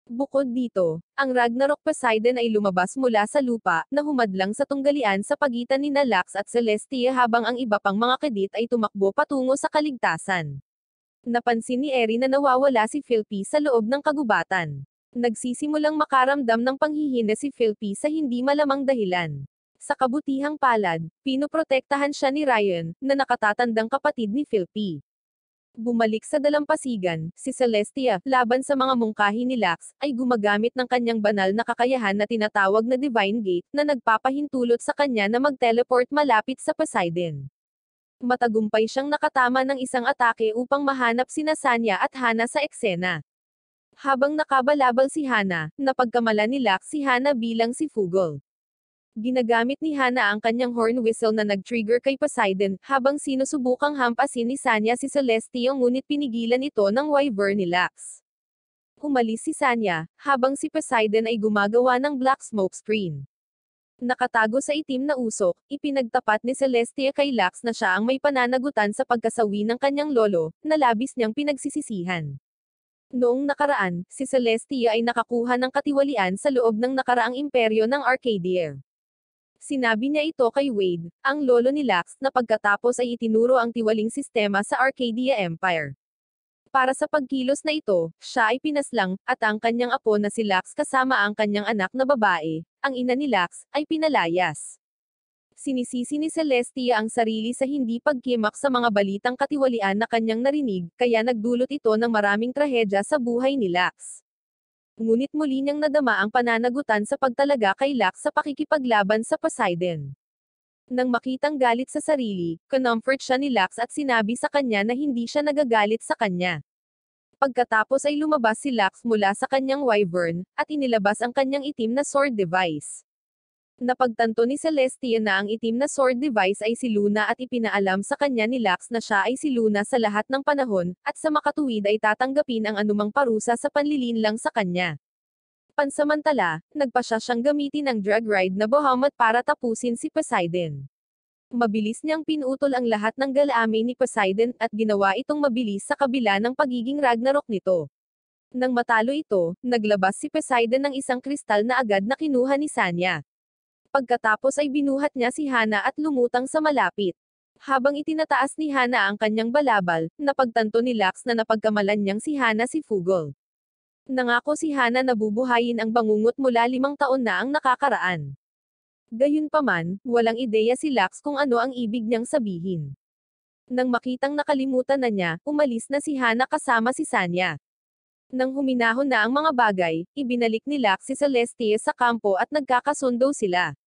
Bukod dito, ang Ragnarok Poseidon ay lumabas mula sa lupa, na humadlang sa tunggalian sa pagitan ni Lux at Celestia habang ang iba pang mga kadit ay tumakbo patungo sa kaligtasan. Napansin ni Eri na nawawala si Philpi sa loob ng kagubatan. Nagsisimulang makaramdam ng panghihina si Philpi sa hindi malamang dahilan. Sa kabutihang palad, pinoprotektahan siya ni Ryan, na nakatatandang kapatid ni Philpi. Bumalik sa dalampasigan, si Celestia, laban sa mga mungkahi ni Lux, ay gumagamit ng kanyang banal na kakayahan na tinatawag na Divine Gate, na nagpapahintulot sa kanya na mag-teleport malapit sa Poseidon. Matagumpay siyang nakatama ng isang atake upang mahanap sina Sanya at Hana sa eksena. Habang nakabalabal si Hana, napagkamala ni Lux si Hana bilang si Fugol. Ginagamit ni Hana ang kanyang horn whistle na nag-trigger kay Poseidon, habang sinusubukang hampasin ni Sanya si Celestia ngunit pinigilan ito ng wyvern ni Lux. Umalis si Sanya, habang si Poseidon ay gumagawa ng black smoke screen. Nakatago sa itim na usok, ipinagtapat ni Celestia kay Lux na siya ang may pananagutan sa pagkasawi ng kanyang lolo, na labis niyang pinagsisisihan. Noong nakaraan, si Celestia ay nakakuha ng katiwalian sa loob ng nakaraang imperyo ng Arcadia. Sinabi niya ito kay Wade, ang lolo ni Lux, na pagkatapos ay itinuro ang tiwaling sistema sa Arcadia Empire. Para sa pagkilos na ito, siya ay pinaslang, at ang kanyang apo na si Lux kasama ang kanyang anak na babae, ang ina ni Lux, ay pinalayas. Sinisisi ni Celestia ang sarili sa hindi pagkimak sa mga balitang katiwalian na kanyang narinig, kaya nagdulot ito ng maraming trahedya sa buhay ni Lux. Ngunit muli niyang nadama ang pananagutan sa pagtalaga kay Lux sa pakikipaglaban sa Poseidon. Nang makitang galit sa sarili, comfort siya ni Lux at sinabi sa kanya na hindi siya nagagalit sa kanya. Pagkatapos ay lumabas si Lux mula sa kanyang wyvern, at inilabas ang kanyang itim na sword device. Napagtanto ni Celestia na ang itim na sword device ay si Luna at ipinaalam sa kanya ni Lux na siya ay si Luna sa lahat ng panahon, at sa makatuwid ay tatanggapin ang anumang parusa sa panlilinlang sa kanya. Pansamantala, nagpasya siyang gamitin ang drag ride na Bahamut para tapusin si Poseidon. Mabilis niyang pinutol ang lahat ng galaamay ni Poseidon, at ginawa itong mabilis sa kabila ng pagiging Ragnarok nito. Nang matalo ito, naglabas si Poseidon ng isang kristal na agad na kinuha ni Sanya. Pagkatapos ay binuhat niya si Hana at lumutang sa malapit. Habang itinataas ni Hana ang kanyang balabal, napagtanto ni Lux na napagkamalan niyang si Hana si Fugol. Nangako si Hana na bubuhayin ang bangungot mula 5 taon na ang nakakaraan. Gayunpaman, walang ideya si Lux kung ano ang ibig niyang sabihin. Nang makitang nakalimutan na niya, umalis na si Hana kasama si Sanya. Nang huminahon na ang mga bagay, ibinalik ni Lux si Celestia sa kampo at nagkakasundo sila.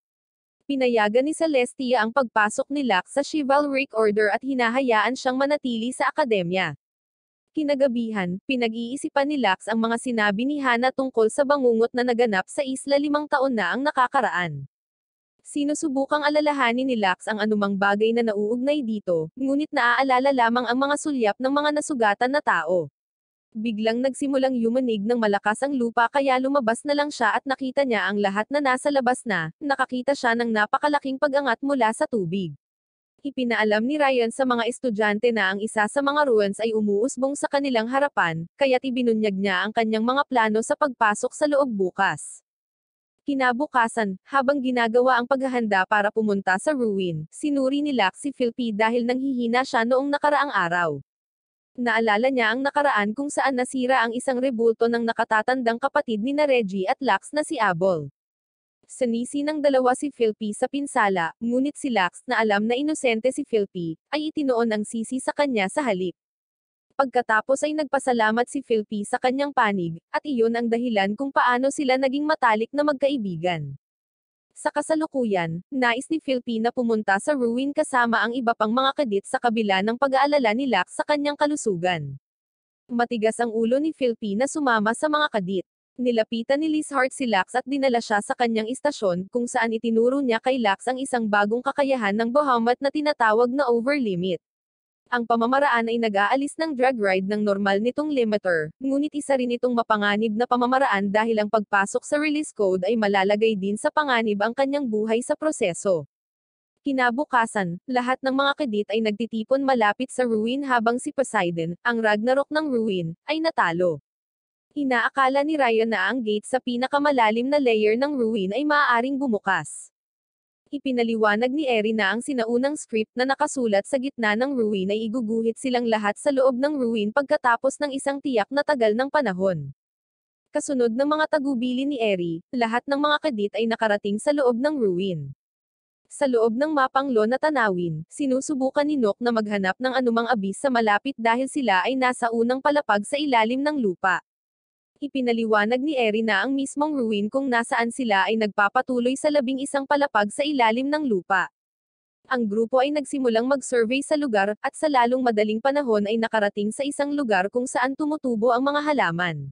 Pinayagan ni Celestia ang pagpasok ni Lux sa Chivalric Order at hinahayaan siyang manatili sa akademya. Kinagabihan, pinag-iisipan ni Lux ang mga sinabi ni Hana tungkol sa bangungot na naganap sa isla 5 taon na ang nakakaraan. Sinusubukang alalahanin ni Lux ang anumang bagay na nauugnay dito, ngunit naaalala lamang ang mga sulyap ng mga nasugatan na tao. Biglang nagsimulang yumanig ng malakas ang lupa kaya lumabas na lang siya at nakita niya ang lahat na nasa labas na, nakakita siya ng napakalaking pag-angat mula sa tubig. Ipinaalam ni Ryan sa mga estudyante na ang isa sa mga ruins ay umuusbong sa kanilang harapan, kaya't ibinunyag niya ang kanyang mga plano sa pagpasok sa loob bukas. Kinabukasan, habang ginagawa ang paghahanda para pumunta sa ruin, sinuri ni Lux si Philby dahil nanghihina siya noong nakaraang araw. Naalala niya ang nakaraan kung saan nasira ang isang rebulto ng nakatatandang kapatid ni na Reggie at Lux na si Abel. Sanisi ng dalawa si Philby sa pinsala, ngunit si Lux na alam na inosente si Philby, ay itinoon ang sisi sa kanya sa halip. Pagkatapos ay nagpasalamat si Philby sa kanyang panig, at iyon ang dahilan kung paano sila naging matalik na magkaibigan. Sa kasalukuyan, nais ni Philby na pumunta sa ruin kasama ang iba pang mga kadit sa kabila ng pag-aalala ni Lux sa kanyang kalusugan. Matigas ang ulo ni Philby na sumama sa mga kadit. Nilapitan ni Lizheart si Lux at dinala siya sa kanyang istasyon kung saan itinuro niya kay Lux ang isang bagong kakayahan ng Bahamut na tinatawag na Overlimit. Ang pamamaraan ay nag-aalis ng drag ride ng normal nitong limiter, ngunit isa rin itong mapanganib na pamamaraan dahil ang pagpasok sa release code ay malalagay din sa panganib ang kanyang buhay sa proseso. Kinabukasan, lahat ng mga kadit ay nagtitipon malapit sa ruin habang si Poseidon, ang Ragnarok ng ruin, ay natalo. Inaakala ni Ryan na ang gate sa pinakamalalim na layer ng ruin ay maaaring bumukas. Ipinaliwanag ni Eri na ang sinaunang script na nakasulat sa gitna ng ruin ay iguguhit silang lahat sa loob ng ruin pagkatapos ng isang tiyak na tagal ng panahon. Kasunod ng mga tagubili ni Eri, lahat ng mga kadit ay nakarating sa loob ng ruin. Sa loob ng mapanglo na tanawin, sinusubukan ni Nook na maghanap ng anumang abis sa malapit dahil sila ay nasa unang palapag sa ilalim ng lupa. Ipinaliwanag ni Eri na ang mismong ruin kung nasaan sila ay nagpapatuloy sa 11 palapag sa ilalim ng lupa. Ang grupo ay nagsimulang mag-survey sa lugar, at sa lalong madaling panahon ay nakarating sa isang lugar kung saan tumutubo ang mga halaman.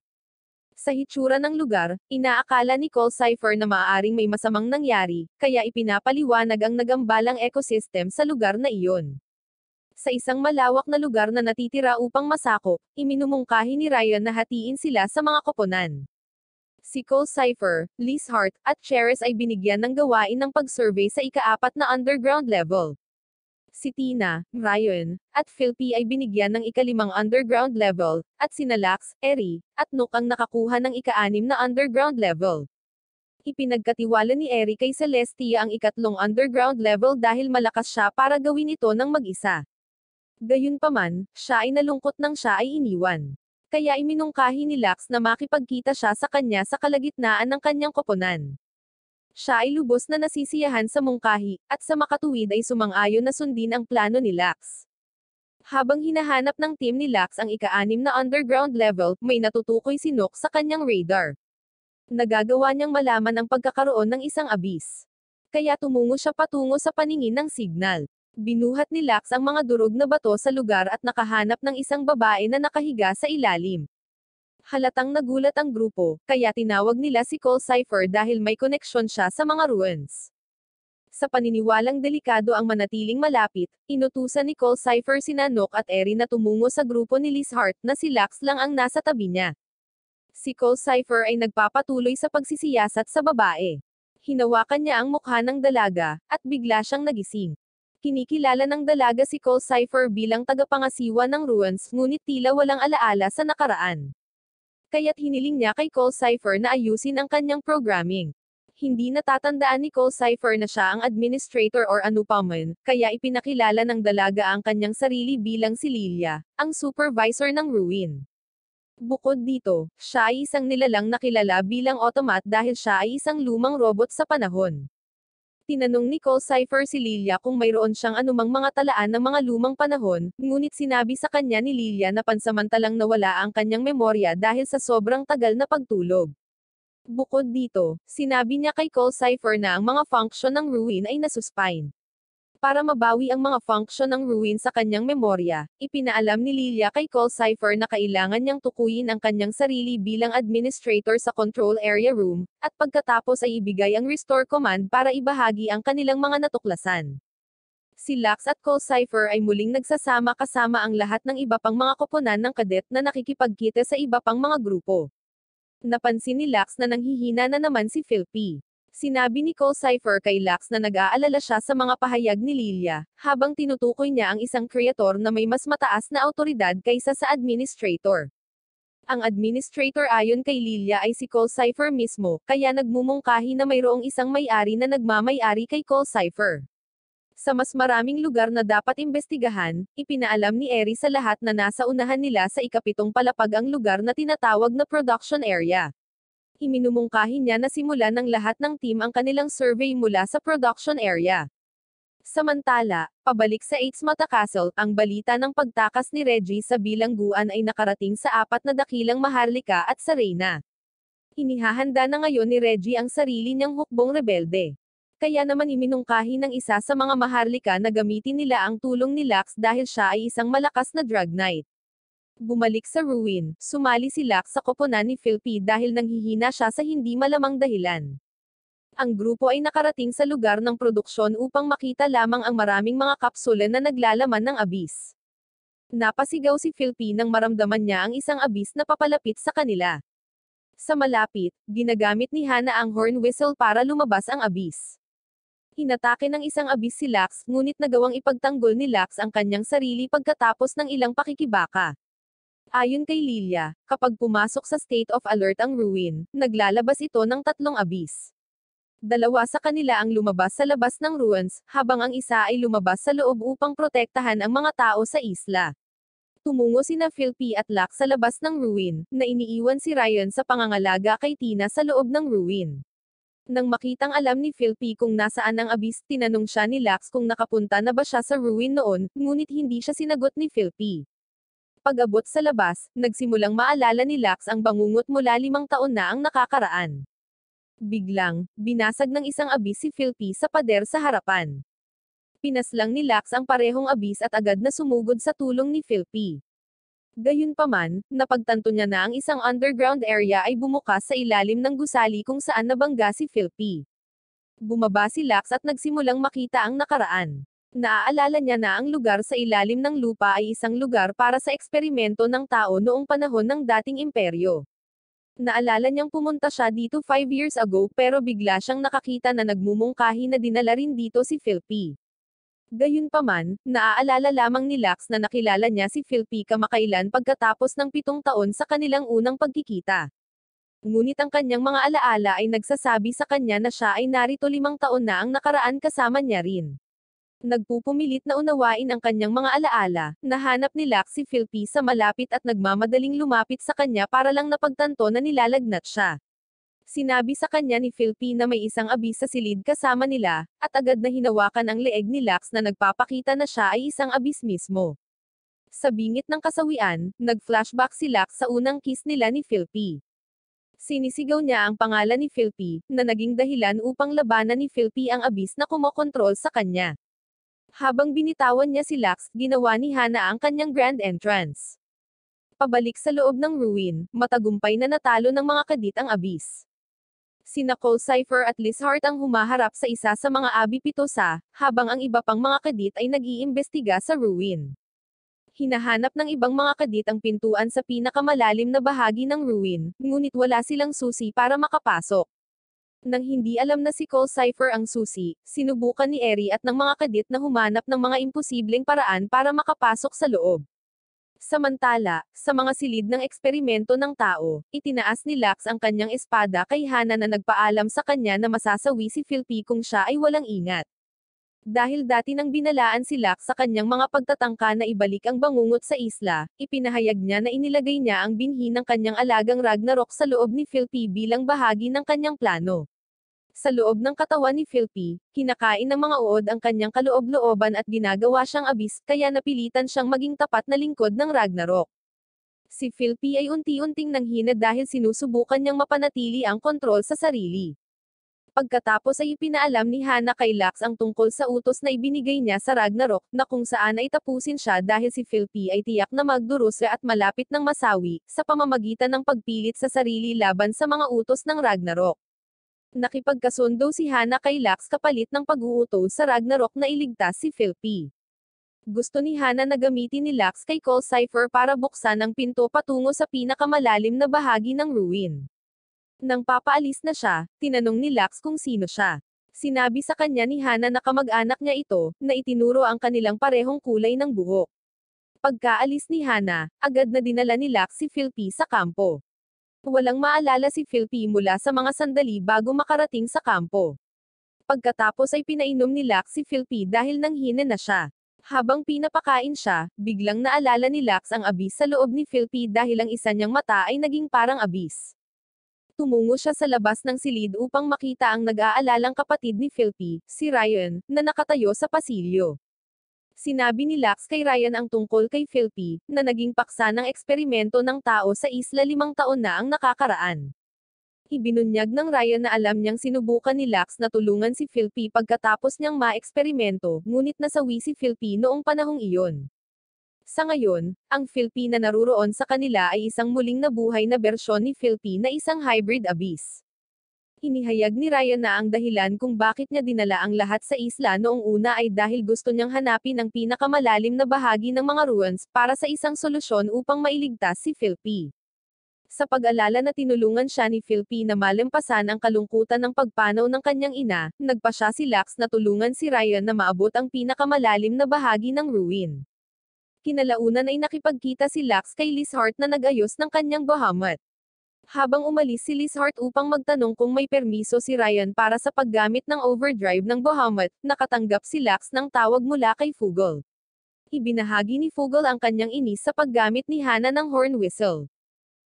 Sa hitsura ng lugar, inaakala ni Cole Cypher na maaaring may masamang nangyari, kaya ipinapaliwanag ang nagambalang ecosystem sa lugar na iyon. Sa isang malawak na lugar na natitira upang masakop, iminumungkahi ni Ryan na hatiin sila sa mga koponan. Si Cole Cypher, Lizheart, at Cheris ay binigyan ng gawain ng pag-survey sa ika-4 na underground level. Si Tina, Ryan, at Philby ay binigyan ng ika-5 underground level, at sina Lux, Eri, at Nook ang nakakuha ng ika-6 na underground level. Ipinagkatiwala ni Eri kay Celestia ang ika-3 underground level dahil malakas siya para gawin ito ng mag-isa. Gayunpaman, siya ay nalungkot nang siya ay iniwan. Kaya iminungkahi ni Lux na makipagkita siya sa kanya sa kalagitnaan ng kanyang koponan. Siya ay lubos na nasisiyahan sa mungkahi, at sa makatuwid ay sumang-ayon na sundin ang plano ni Lux. Habang hinahanap ng team ni Lux ang ika-6 na underground level, may natutukoy si Nook sa kanyang radar. Nagagawa niyang malaman ang pagkakaroon ng isang abis. Kaya tumungo siya patungo sa paningin ng signal. Binuhat ni Lux ang mga durog na bato sa lugar at nakahanap ng isang babae na nakahiga sa ilalim. Halatang nagulat ang grupo, kaya tinawag nila si Cole Cypher dahil may koneksyon siya sa mga ruins. Sa paniniwalang delikado ang manatiling malapit, inutusan ni Cole Cypher sina Nook at Eri na tumungo sa grupo ni Lizheart na si Lux lang ang nasa tabi niya. Si Cole Cypher ay nagpapatuloy sa pagsisiyasat sa babae. Hinawakan niya ang mukha ng dalaga, at bigla siyang nagising. Kinikilala ng dalaga si Cole Cypher bilang tagapangasiwa ng ruins, ngunit tila walang alaala sa nakaraan. Kaya't hiniling niya kay Cole Cypher na ayusin ang kanyang programming. Hindi natatandaan ni Cole Cypher na siya ang administrator or ano pa man, kaya ipinakilala ng dalaga ang kanyang sarili bilang si Lilia, ang supervisor ng ruin. Bukod dito, siya ay isang nilalang na kilala bilang automat dahil siya ay isang lumang robot sa panahon. Tinanong ni Cole Cypher si Lilia kung mayroon siyang anumang mga talaan ng mga lumang panahon, ngunit sinabi sa kanya ni Lilia na pansamantalang nawala ang kanyang memorya dahil sa sobrang tagal na pagtulog. Bukod dito, sinabi niya kay Cole Cypher na ang mga function ng ruin ay nasuspine. Para mabawi ang mga function ng ruin sa kanyang memorya, ipinaalam ni Lilia kay Cole Cypher na kailangan niyang tukuyin ang kanyang sarili bilang administrator sa control area room, at pagkatapos ay ibigay ang restore command para ibahagi ang kanilang mga natuklasan. Si Lux at Cole Cypher ay muling nagsasama kasama ang lahat ng iba pang mga koponan ng kadet na nakikipagkita sa iba pang mga grupo. Napansin ni Lux na nanghihina na naman si Philby. Sinabi ni Cole Cypher kay Lux na nag-aalala siya sa mga pahayag ni Lilia, habang tinutukoy niya ang isang kreator na may mas mataas na awtoridad kaysa sa administrator. Ang administrator ayon kay Lilia ay si Cole Cipher mismo, kaya nagmumungkahi na mayroong isang may-ari na nagmamay-ari kay Cole Cipher. Sa mas maraming lugar na dapat imbestigahan, ipinaalam ni Eri sa lahat na nasa unahan nila sa ikapitong palapag ang lugar na tinatawag na production area. Iminumungkahi niya na simulan ng lahat ng team ang kanilang survey mula sa production area. Samantala, pabalik sa Eights Mata Castle, ang balita ng pagtakas ni Reggie sa bilangguan ay nakarating sa apat na dakilang Maharlika at sa Reyna. Inihahanda na ngayon ni Reggie ang sarili niyang hukbong rebelde. Kaya naman iminungkahi ng isa sa mga Maharlika na gamitin nila ang tulong ni Lux dahil siya ay isang malakas na drug knight. Bumalik sa ruin, sumali si Lux sa koponan ni Philpy dahil nanghihina siya sa hindi malamang dahilan. Ang grupo ay nakarating sa lugar ng produksyon upang makita lamang ang maraming mga kapsula na naglalaman ng abis. Napasigaw si Philpy nang maramdaman niya ang isang abis na papalapit sa kanila. Sa malapit, ginagamit ni Hana ang horn whistle para lumabas ang abis. Inatake ng isang abis si Lux, ngunit nagawang ipagtanggol ni Lux ang kanyang sarili pagkatapos ng ilang pakikibaka. Ayon kay Lilia, kapag pumasok sa state of alert ang ruin, naglalabas ito ng tatlong abis. Dalawa sa kanila ang lumabas sa labas ng ruins, habang ang isa ay lumabas sa loob upang protektahan ang mga tao sa isla. Tumungo sina Philpy at Lux sa labas ng ruin, na iniiwan si Ryan sa pangangalaga kay Tina sa loob ng ruin. Nang makitang alam ni Philpy kung nasaan ang abis, tinanong siya ni Lux kung nakapunta na ba siya sa ruin noon, ngunit hindi siya sinagot ni Philpy. Pag-abot sa labas, nagsimulang maalala ni Lux ang bangungot mula 5 taon na ang nakakaraan. Biglang, binasag ng isang abis si Philpy sa pader sa harapan. Pinaslang ni Lux ang parehong abis at agad na sumugod sa tulong ni Philpy. Gayunpaman, napagtanto niya na ang isang underground area ay bumukas sa ilalim ng gusali kung saan nabangga si Philpy. Bumaba si Lux at nagsimulang makita ang nakaraan. Naaalala niya na ang lugar sa ilalim ng lupa ay isang lugar para sa eksperimento ng tao noong panahon ng dating imperyo. Naalala niyang pumunta siya dito 5 years ago pero bigla siyang nakakita na nagmumungkahi na dinala rin dito si Philpy. Gayunpaman, naaalala lamang ni Lux na nakilala niya si Philpy kamakailan pagkatapos ng 7 taon sa kanilang unang pagkikita. Ngunit ang kanyang mga alaala ay nagsasabi sa kanya na siya ay narito 5 taon na ang nakaraan kasama niya rin. Nagpupumilit na unawain ang kanyang mga alaala, nahanap ni Lux si Philpy sa malapit at nagmamadaling lumapit sa kanya para lang napagtanto na nilalagnat siya. Sinabi sa kanya ni Philpy na may isang abis sa silid kasama nila, at agad na hinawakan ang leeg ni Lux na nagpapakita na siya ay isang abis mismo. Sa bingit ng kasawian, nag-flashback si Lux sa unang kiss nila ni Philpy. Sinisigaw niya ang pangalan ni Philpy, na naging dahilan upang labanan ni Philpy ang abis na kumokontrol sa kanya. Habang binitawan niya si Lux, ginawa ni Hana ang kanyang grand entrance. Pabalik sa loob ng ruin, matagumpay na natalo ng mga kadit ang abis. Sina Cole Cipher at Lizheart ang humaharap sa isa sa mga abi-pitosa, habang ang iba pang mga kadit ay nag-iimbestiga sa ruin. Hinahanap ng ibang mga kadit ang pintuan sa pinakamalalim na bahagi ng ruin, ngunit wala silang susi para makapasok. Nang hindi alam na si Cole Cipher ang susi, sinubukan ni Eri at ng mga kadit na humanap ng mga imposibleng paraan para makapasok sa loob. Samantala, sa mga silid ng eksperimento ng tao, itinaas ni Lux ang kanyang espada kay Hana na nagpaalam sa kanya na masasawi si Philpy kung siya ay walang ingat. Dahil dati nang binalaan si Lux sa kanyang mga pagtatangka na ibalik ang bangungot sa isla, ipinahayag niya na inilagay niya ang binhi ng kanyang alagang Ragnarok sa loob ni Philpy bilang bahagi ng kanyang plano. Sa loob ng katawan ni Philpy, kinakain ng mga uod ang kanyang kaloob-looban at ginagawa siyang abis, kaya napilitan siyang maging tapat na lingkod ng Ragnarok. Si Philpy ay unti-unting nanghina dahil sinusubukan niyang mapanatili ang kontrol sa sarili. Pagkatapos ay ipinaalam ni Hana kay Lux ang tungkol sa utos na ibinigay niya sa Ragnarok, na kung saan ay tapusin siya dahil si Philpy ay tiyak na magdurusya at malapit ng masawi, sa pamamagitan ng pagpilit sa sarili laban sa mga utos ng Ragnarok. Nakipagkasundo si Hana kay Lux kapalit ng pag-uutos sa Ragnarok na iligtas si Philpy. Gusto ni Hana na gamitin ni Lux kay Cole Cipher para buksan ang pinto patungo sa pinakamalalim na bahagi ng ruin. Nang papaalis na siya, tinanong ni Lux kung sino siya. Sinabi sa kanya ni Hana na kamag-anak niya ito, na itinuro ang kanilang parehong kulay ng buhok. Pagkaalis ni Hana, agad na dinala ni Lux si Philby sa kampo. Walang maalala si Philby mula sa mga sandali bago makarating sa kampo. Pagkatapos ay pinainom ni Lux si Philby dahil nanghina na siya. Habang pinapakain siya, biglang naalala ni Lux ang abis sa loob ni Philby dahil ang isa niyang mata ay naging parang abis. Tumungo siya sa labas ng silid upang makita ang nag-aalalang kapatid ni Philby, si Ryan, na nakatayo sa pasilyo. Sinabi ni Lux kay Ryan ang tungkol kay Philby, na naging paksa ng eksperimento ng tao sa isla 5 taon na ang nakakaraan. Ibinunyag ng Ryan na alam niyang sinubukan ni Lux na tulungan si Philby pagkatapos niyang ma-eksperimento, ngunit nasawi si Philby noong panahong iyon. Sa ngayon, ang Philby na naruroon sa kanila ay isang muling nabuhay na bersyon ni Philby na isang hybrid abyss. Inihayag ni Ryan na ang dahilan kung bakit niya dinala ang lahat sa isla noong una ay dahil gusto niyang hanapin ang pinakamalalim na bahagi ng mga ruins para sa isang solusyon upang mailigtas si Philby. Sa pag-alala na tinulungan siya ni Philby na malampasan ang kalungkutan ng pagpanaw ng kanyang ina, nagpa siya si Lux na tulungan si Ryan na maabot ang pinakamalalim na bahagi ng ruin. Kinalaunan ay nakipagkita si Lux kay Lizheart na nag-ayos ng kanyang Bahamut. Habang umalis si Lizheart upang magtanong kung may permiso si Ryan para sa paggamit ng overdrive ng Bahamut, nakatanggap si Lux ng tawag mula kay Fugol. Ibinahagi ni Fugol ang kanyang inis sa paggamit ni Hana ng horn whistle.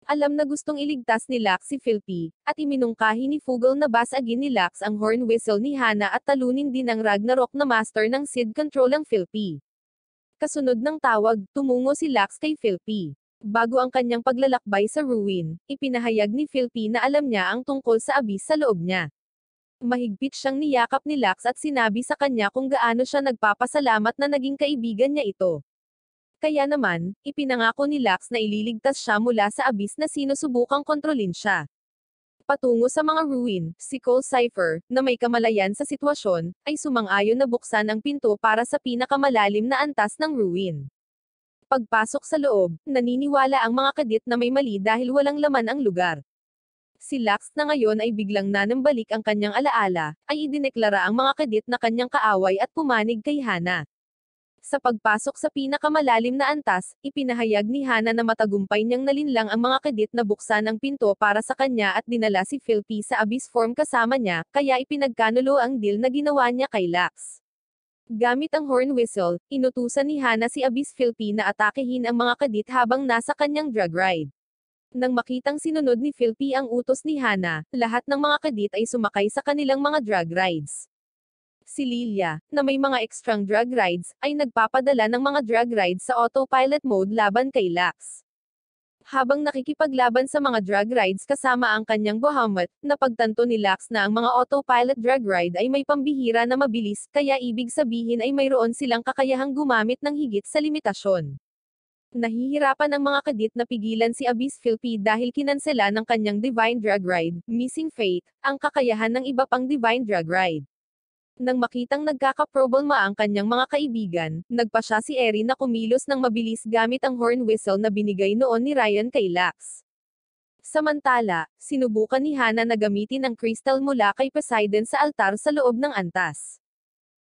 Alam na gustong iligtas ni Lux si Philby, at iminungkahi ni Fugol na basagin ni Lux ang horn whistle ni Hana at talunin din ang Ragnarok na master ng Sid Control ang Philby. Kasunod ng tawag, tumungo si Lux kay Philby. Bago ang kanyang paglalakbay sa ruin, ipinahayag ni Philby na alam niya ang tungkol sa abis sa loob niya. Mahigpit siyang niyakap ni Lux at sinabi sa kanya kung gaano siya nagpapasalamat na naging kaibigan niya ito. Kaya naman, ipinangako ni Lux na ililigtas siya mula sa abis na sinusubukang kontrolin siya. Patungo sa mga ruin, si Cole Cypher, na may kamalayan sa sitwasyon, ay sumang-ayon na buksan ang pinto para sa pinakamalalim na antas ng ruin. Pagpasok sa loob, naniniwala ang mga kadit na may mali dahil walang laman ang lugar. Si Lux na ngayon ay biglang nanambalik ang kanyang alaala, ay idineklara ang mga kadit na kanyang kaaway at pumanig kay Hana. Sa pagpasok sa pinakamalalim na antas, ipinahayag ni Hana na matagumpay niyang nalinlang ang mga kadit na buksan ang pinto para sa kanya at dinala si Philby sa abyss form kasama niya, kaya ipinagkanulo ang deal na ginawa niya kay Lux. Gamit ang horn whistle, inutusan ni Hana si Abyss Philby na atakehin ang mga kadit habang nasa kanyang drag ride. Nang makitang sinunod ni Philby ang utos ni Hana, lahat ng mga kadit ay sumakay sa kanilang mga drag rides. Si Lilia, na may mga extrang drag rides, ay nagpapadala ng mga drag rides sa autopilot mode laban kay Lux. Habang nakikipaglaban sa mga drag rides kasama ang kanyang Bahamut, napagtanto ni Lux na ang mga autopilot drag ride ay may pambihira na mabilis, kaya ibig sabihin ay mayroon silang kakayahang gumamit ng higit sa limitasyon. Nahihirapan ang mga kadit na pigilan si Abyss Philby dahil kinansela ng kanyang Divine Drag Ride, Missing Fate, ang kakayahan ng iba pang Divine Drag Ride. Nang makitang nagkakaproblema ang kanyang mga kaibigan, nagpa siya si Eri na kumilos ng mabilis gamit ang horn whistle na binigay noon ni Ryan kay Lux. Samantala, sinubukan ni Hana na gamitin ang crystal mula kay Poseidon sa altar sa loob ng antas.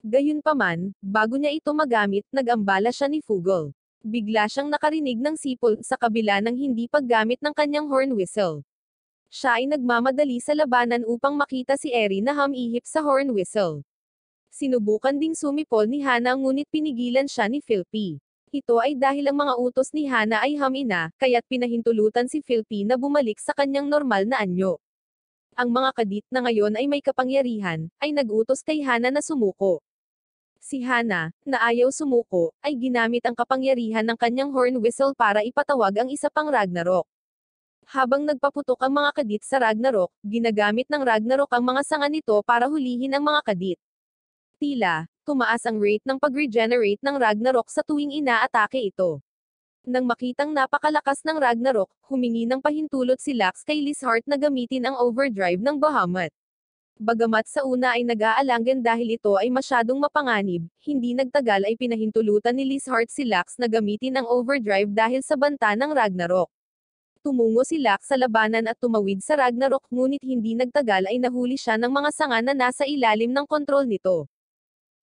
Gayunpaman, bago niya ito magamit, nag-ambala siya ni Fugol. Bigla siyang nakarinig ng sipol sa kabila ng hindi paggamit ng kanyang horn whistle. Siya ay nagmamadali sa labanan upang makita si Eri na humihip sa horn whistle. Sinubukan ding sumipol ni Hana ngunit pinigilan siya ni Philby. Ito ay dahil ang mga utos ni Hana ay hamina, kaya't pinahintulutan si Philby na bumalik sa kanyang normal na anyo. Ang mga kadit na ngayon ay may kapangyarihan, ay nag-utos kay Hana na sumuko. Si Hana, na ayaw sumuko, ay ginamit ang kapangyarihan ng kanyang horn whistle para ipatawag ang isa pang Ragnarok. Habang nagpaputok ang mga kadit sa Ragnarok, ginagamit ng Ragnarok ang mga sanga nito para hulihin ang mga kadit. Tila, tumaas ang rate ng pag-regenerate ng Ragnarok sa tuwing inaatake ito. Nang makitang napakalakas ng Ragnarok, humingi ng pahintulot si Lux kay Lizheart na gamitin ang overdrive ng Bahamut. Bagamat sa una ay nag-aalangan dahil ito ay masyadong mapanganib, hindi nagtagal ay pinahintulutan ni Lizheart si Lux na gamitin ang overdrive dahil sa banta ng Ragnarok. Tumungo si Lux sa labanan at tumawid sa Ragnarok ngunit hindi nagtagal ay nahuli siya ng mga sanga na nasa ilalim ng kontrol nito.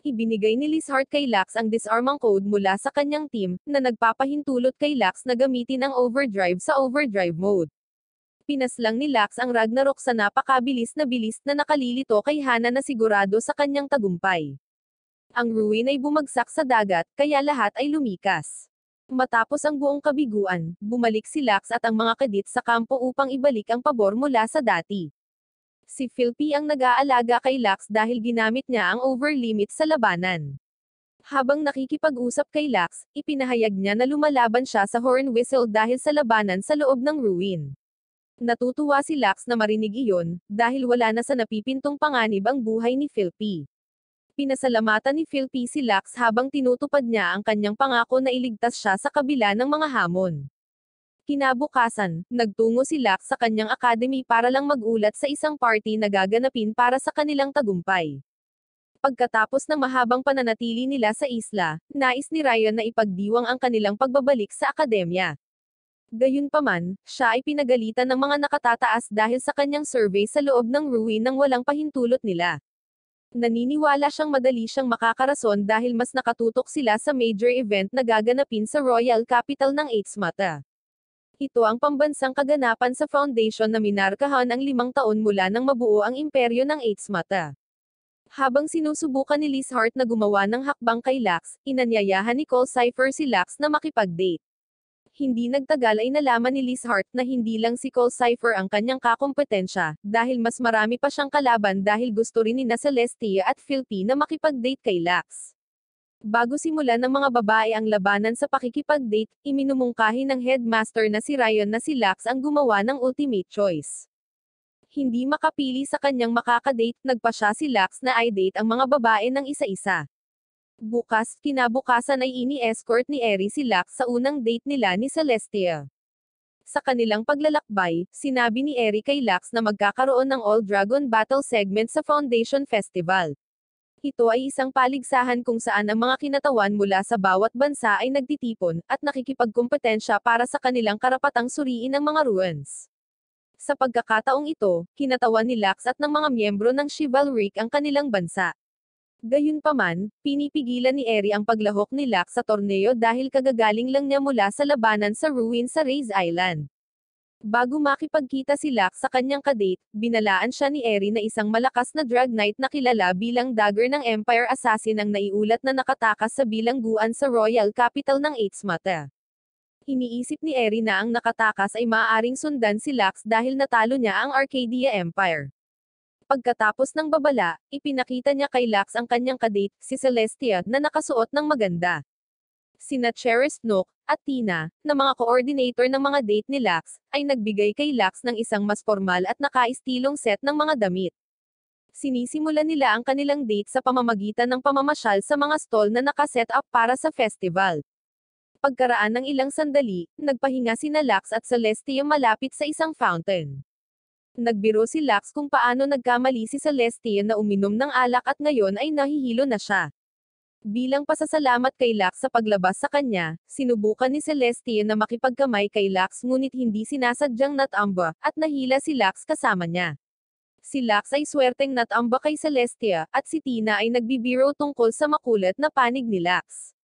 Ibinigay ni Lizheart kay Lax ang disarmang code mula sa kanyang team, na nagpapahintulot kay Lax na gamitin ang overdrive sa overdrive mode. Pinaslang ni Lax ang Ragnarok sa napakabilis na bilis na nakalilito kay Hana na sigurado sa kanyang tagumpay. Ang ruin ay bumagsak sa dagat, kaya lahat ay lumikas. Matapos ang buong kabiguan, bumalik si Lax at ang mga kadit sa kampo upang ibalik ang pabor mula sa dati. Si Philpy ang nag-aalaga kay Lax dahil ginamit niya ang overlimit sa labanan. Habang nakikipag-usap kay Lax, ipinahayag niya na lumalaban siya sa Horn Whistle dahil sa labanan sa loob ng ruin. Natutuwa si Lax na marinig iyon, dahil wala na sa napipintong panganib ang buhay ni Philpy. Pinasalamatan ni Philpy si Lax habang tinutupad niya ang kanyang pangako na iligtas siya sa kabila ng mga hamon. Kinabukasan, nagtungo si Lax sa kanyang academy para lang magulat sa isang party na gaganapin para sa kanilang tagumpay. Pagkatapos ng mahabang pananatili nila sa isla, nais ni Ryan na ipagdiwang ang kanilang pagbabalik sa akademya. Gayunpaman, siya ay pinagalitan ng mga nakatataas dahil sa kanyang survey sa loob ng ruin nang walang pahintulot nila. Naniniwala siyang madali siyang makakarason dahil mas nakatutok sila sa major event na gaganapin sa Royal Capital ng Eightsmata. Ito ang pambansang kaganapan sa foundation na minarkahan ang 5 taon mula nang mabuo ang imperyo ng Eightsmata. Habang sinusubukan ni Lizheart na gumawa ng hakbang kay Lax, inanyayahan ni Cole Cypher si Lax na makipag-date. Hindi nagtagal ay nalaman ni Lizheart na hindi lang si Cole Cypher ang kanyang kakompetensya, dahil mas marami pa siyang kalaban dahil gusto rin ni na Celestia at Philpy na makipag-date kay Lax. Bago simulan ng mga babae ang labanan sa pakikipag-date, iminumungkahi ng headmaster na si Ryan na si Lax ang gumawa ng ultimate choice. Hindi makapili sa kanyang makakadate, nagpasya si Lax na i-date ang mga babae ng isa-isa. Kinabukasan ay ini-escort ni Eri si Lax sa unang date nila ni Celestia. Sa kanilang paglalakbay, sinabi ni Eri kay Lax na magkakaroon ng All-Dragon Battle segment sa Foundation Festival. Ito ay isang paligsahan kung saan ang mga kinatawan mula sa bawat bansa ay nagtitipon, at nakikipagkompetensya para sa kanilang karapatang suriin ang mga ruins. Sa pagkakataong ito, kinatawan ni Lax at ng mga miyembro ng Chivalric ang kanilang bansa. Gayunpaman, pinipigilan ni Eri ang paglahok ni Lax sa torneo dahil kagagaling lang niya mula sa labanan sa ruin sa Raze Island. Bago makipagkita si Lax sa kanyang kadate, binalaan siya ni Eri na isang malakas na Drag Knight na kilala bilang Dagger ng Empire Assassin ang naiulat na nakatakas sa bilangguan sa Royal Capital ng Eightsmata. Iniisip ni Eri na ang nakatakas ay maaaring sundan si Lax dahil natalo niya ang Arcadia Empire. Pagkatapos ng babala, ipinakita niya kay Lax ang kanyang kadate, si Celestia, na nakasuot ng maganda. Sina Cheris Nook at Tina, na mga coordinator ng mga date ni Lax, ay nagbigay kay Lax ng isang mas formal at nakaistilong set ng mga damit. Sinisimulan nila ang kanilang date sa pamamagitan ng pamamasyal sa mga stall na nakaset up para sa festival. Pagkaraan ng ilang sandali, nagpahinga sina Lax at Celestia malapit sa isang fountain. Nagbiro si Lax kung paano nagkamali si Celestia na uminom ng alak at ngayon ay nahihilo na siya. Bilang pasasalamat kay Lax sa paglabas sa kanya, sinubukan ni Celestia na makipagkamay kay Lax ngunit hindi sinasadyang natamba, at nahila si Lax kasama niya. Si Lax ay swerteng natamba kay Celestia, at si Tina ay nagbibiro tungkol sa makulat na panig ni Lax.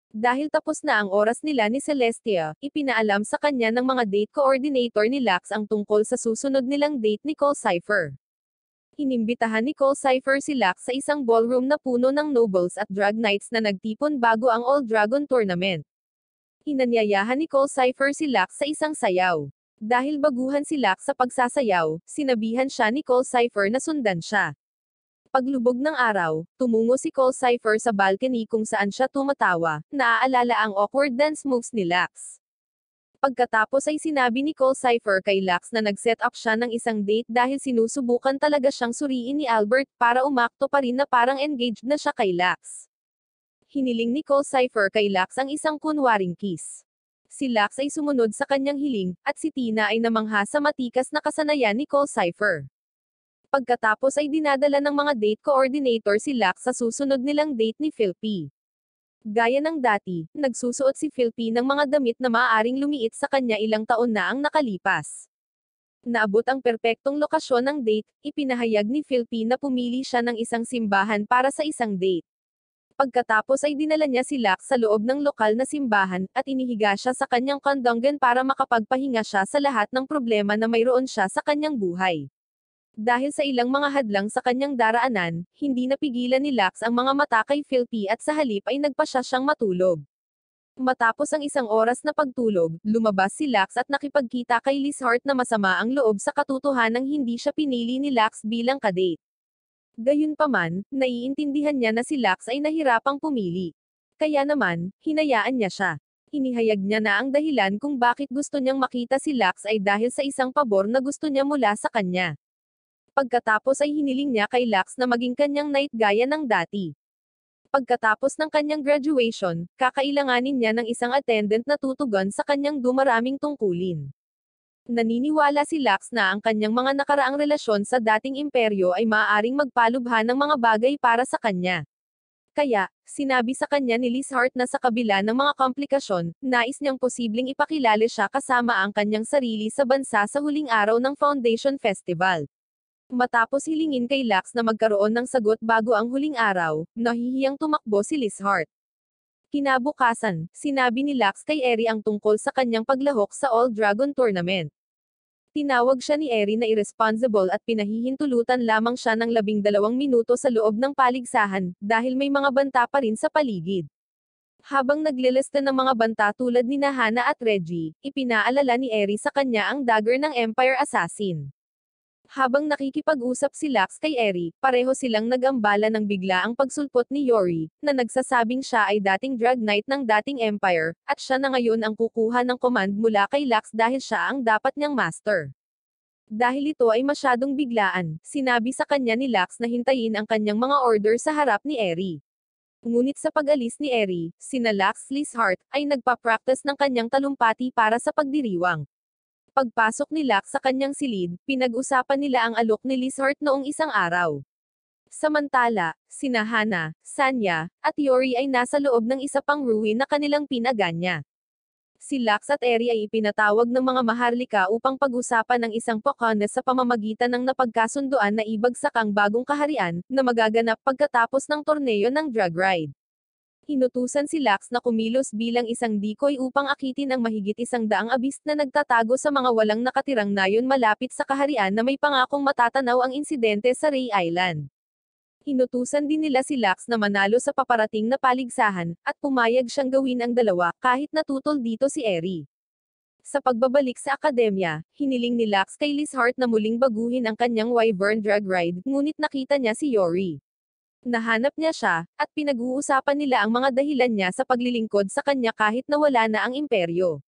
Dahil tapos na ang oras nila ni Celestia, ipinaalam sa kanya ng mga date coordinator ni Lax ang tungkol sa susunod nilang date ni Cole Cypher. Inimbitahan ni Cole Cypher si Lax sa isang ballroom na puno ng nobles at drag knights na nagtipon bago ang All Dragon Tournament. Inanyayahan ni Cole Cypher si Lax sa isang sayaw. Dahil baguhan si Lax sa pagsasayaw, sinabihan siya ni Cole Cypher na sundan siya. Paglubog ng araw, tumungo si Cole Cypher sa balcony kung saan siya tumatawa, naaalala ang awkward dance moves ni Lax. Pagkatapos ay sinabi ni Cole Cypher kay Lax na nag-set up siya ng isang date dahil sinusubukan talaga siyang suriin ni Albert para umakto pa rin na parang engaged na siya kay Lax. Hiniling ni Cole Cypher kay Lax ang isang kunwaring kiss. Si Lax ay sumunod sa kanyang hiling, at si Tina ay namangha sa matikas na kasanayan ni Cole Cypher. Pagkatapos ay dinadala ng mga date coordinator si Lax sa susunod nilang date ni Philpy. Gaya ng dati, nagsusuot si Philpy ng mga damit na maaaring lumiit sa kanya ilang taon na ang nakalipas. Naabot ang perpektong lokasyon ng date, ipinahayag ni Philpy na pumili siya ng isang simbahan para sa isang date. Pagkatapos ay dinala niya si Lux sa loob ng lokal na simbahan, at inihiga siya sa kanyang kandungan para makapagpahinga siya sa lahat ng problema na mayroon siya sa kanyang buhay. Dahil sa ilang mga hadlang sa kanyang daraanan, hindi napigilan ni Lux ang mga mata kay Philby at sa halip ay nagpa siya siyang matulog. Matapos ang isang oras na pagtulog, lumabas si Lux at nakipagkita kay Lizheart na masama ang loob sa katotohanang hindi siya pinili ni Lux bilang kadate. Gayunpaman, naiintindihan niya na si Lux ay nahirapang pumili. Kaya naman, hinayaan niya siya. Inihayag niya na ang dahilan kung bakit gusto niyang makita si Lux ay dahil sa isang pabor na gusto niya mula sa kanya. Pagkatapos ay hiniling niya kay Lux na maging kanyang knight gaya ng dati. Pagkatapos ng kanyang graduation, kakailanganin niya ng isang attendant na tutugon sa kanyang dumaraming tungkulin. Naniniwala si Lux na ang kanyang mga nakaraang relasyon sa dating imperyo ay maaaring magpalubha ng mga bagay para sa kanya. Kaya, sinabi sa kanya ni Lizheart na sa kabila ng mga komplikasyon, nais niyang posibleng ipakilala siya kasama ang kanyang sarili sa bansa sa huling araw ng Foundation Festival. Matapos hilingin kay Lux na magkaroon ng sagot bago ang huling araw, nahihiyang tumakbo si Lizheart. Kinabukasan, sinabi ni Lux kay Eri ang tungkol sa kanyang paglahok sa All Dragon Tournament. Tinawag siya ni Eri na irresponsible at pinahihintulutan lamang siya ng 12 minuto sa loob ng paligsahan, dahil may mga banta pa rin sa paligid. Habang naglilista ng mga banta tulad ni Hana at Reggie, ipinaalala ni Eri sa kanya ang dagger ng Empire Assassin. Habang nakikipag-usap si Lux kay Eri, pareho silang nag-ambala ng bigla ang pagsulpot ni Yori, na nagsasabing siya ay dating Drag Knight ng dating Empire, at siya na ngayon ang kukuha ng command mula kay Lux dahil siya ang dapat niyang master. Dahil ito ay masyadong biglaan, sinabi sa kanya ni Lux na hintayin ang kanyang mga order sa harap ni Eri. Ngunit sa pag-alis ni Eri, sina Lux Lizheart ay nagpa-practice ng kanyang talumpati para sa pagdiriwang. Pagpasok ni Lux sa kanyang silid, pinag-usapan nila ang alok ni Lizheart noong isang araw. Samantala, sina Hana, Sanya, at Yori ay nasa loob ng isa pang ruin na kanilang pinaganya. Si Lux at Eri ay ipinatawag ng mga maharlika upang pag-usapan ang isang Pocahontas sa pamamagitan ng napagkasunduan na ibagsak ang bagong kaharian, na magaganap pagkatapos ng torneo ng drag ride. Inutusan si Lux na kumilos bilang isang decoy upang akitin ang mahigit 100 abist na nagtatago sa mga walang nakatirang nayon malapit sa kaharian na may pangakong matatanaw ang insidente sa Ray Island. Inutusan din nila si Lux na manalo sa paparating na paligsahan, at pumayag siyang gawin ang dalawa, kahit natutol dito si Eri. Sa pagbabalik sa akademya, hiniling ni Lux kay Lizheart na muling baguhin ang kanyang Wyvern drag ride, ngunit nakita niya si Yori. Nahanap niya siya, at pinag-uusapan nila ang mga dahilan niya sa paglilingkod sa kanya kahit nawala na ang imperyo.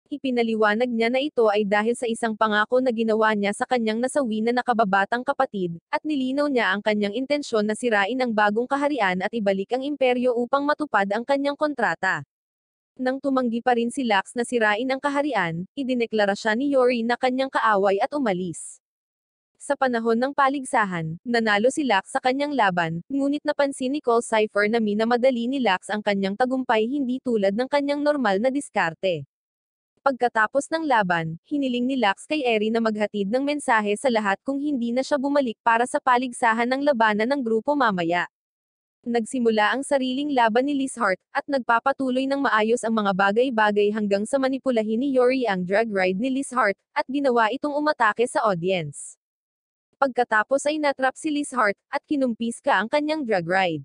Ipinaliwanag niya na ito ay dahil sa isang pangako na ginawa niya sa kanyang nasawi na nakababatang kapatid, at nilinaw niya ang kanyang intensyon na sirain ang bagong kaharian at ibalik ang imperyo upang matupad ang kanyang kontrata. Nang tumanggi pa rin si Lux na sirain ang kaharian, idineklara siya ni Yori na kanyang kaaway at umalis. Sa panahon ng paligsahan, nanalo si Lux sa kanyang laban, ngunit napansin ni Cole Cypher na minamadali ni Lux ang kanyang tagumpay hindi tulad ng kanyang normal na diskarte. Pagkatapos ng laban, hiniling ni Lux kay Eri na maghatid ng mensahe sa lahat kung hindi na siya bumalik para sa paligsahan ng labanan ng grupo mamaya. Nagsimula ang sariling laban ni Lizheart, at nagpapatuloy ng maayos ang mga bagay-bagay hanggang sa manipulahin ni Yori ang drag ride ni Lizheart, at ginawa itong umatake sa audience. Pagkatapos ay natrap si Lizheart, at kinumpiska ang kanyang drag ride.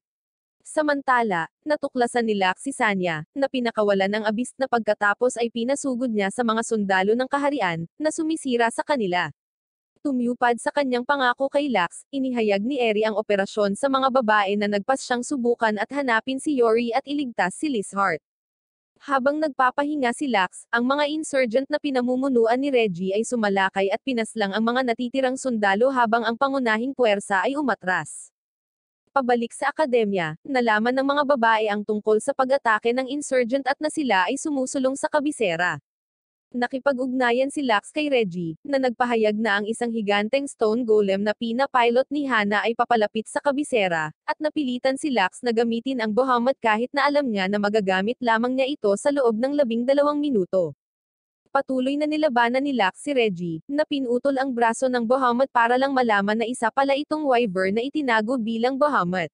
Samantala, natuklasan ni Lux si Sanya, na pinakawalan ng abist na pagkatapos ay pinasugod niya sa mga sundalo ng kaharian, na sumisira sa kanila. Tumupad sa kanyang pangako kay Lux, inihayag ni Eri ang operasyon sa mga babae na nagpas siyang subukan at hanapin si Yori at iligtas si Lizheart. Habang nagpapahinga si Lux, ang mga insurgent na pinamumunuan ni Reggie ay sumalakay at pinaslang ang mga natitirang sundalo habang ang pangunahing puwersa ay umatras. Pabalik sa akademya, nalaman ng mga babae ang tungkol sa pag-atake ng insurgent at na sila ay sumusulong sa kabisera. Nakipag-ugnayan si Lux kay Reggie, na nagpahayag na ang isang higanteng stone golem na pinapilot ni Hana ay papalapit sa kabisera, at napilitan si Lux na gamitin ang Bahamut kahit na alam niya na magagamit lamang niya ito sa loob ng 12 minuto. Patuloy na nilabanan ni Lux si Reggie, na pinutol ang braso ng Bahamut para lang malaman na isa pala itong Wyvern na itinago bilang Bahamut.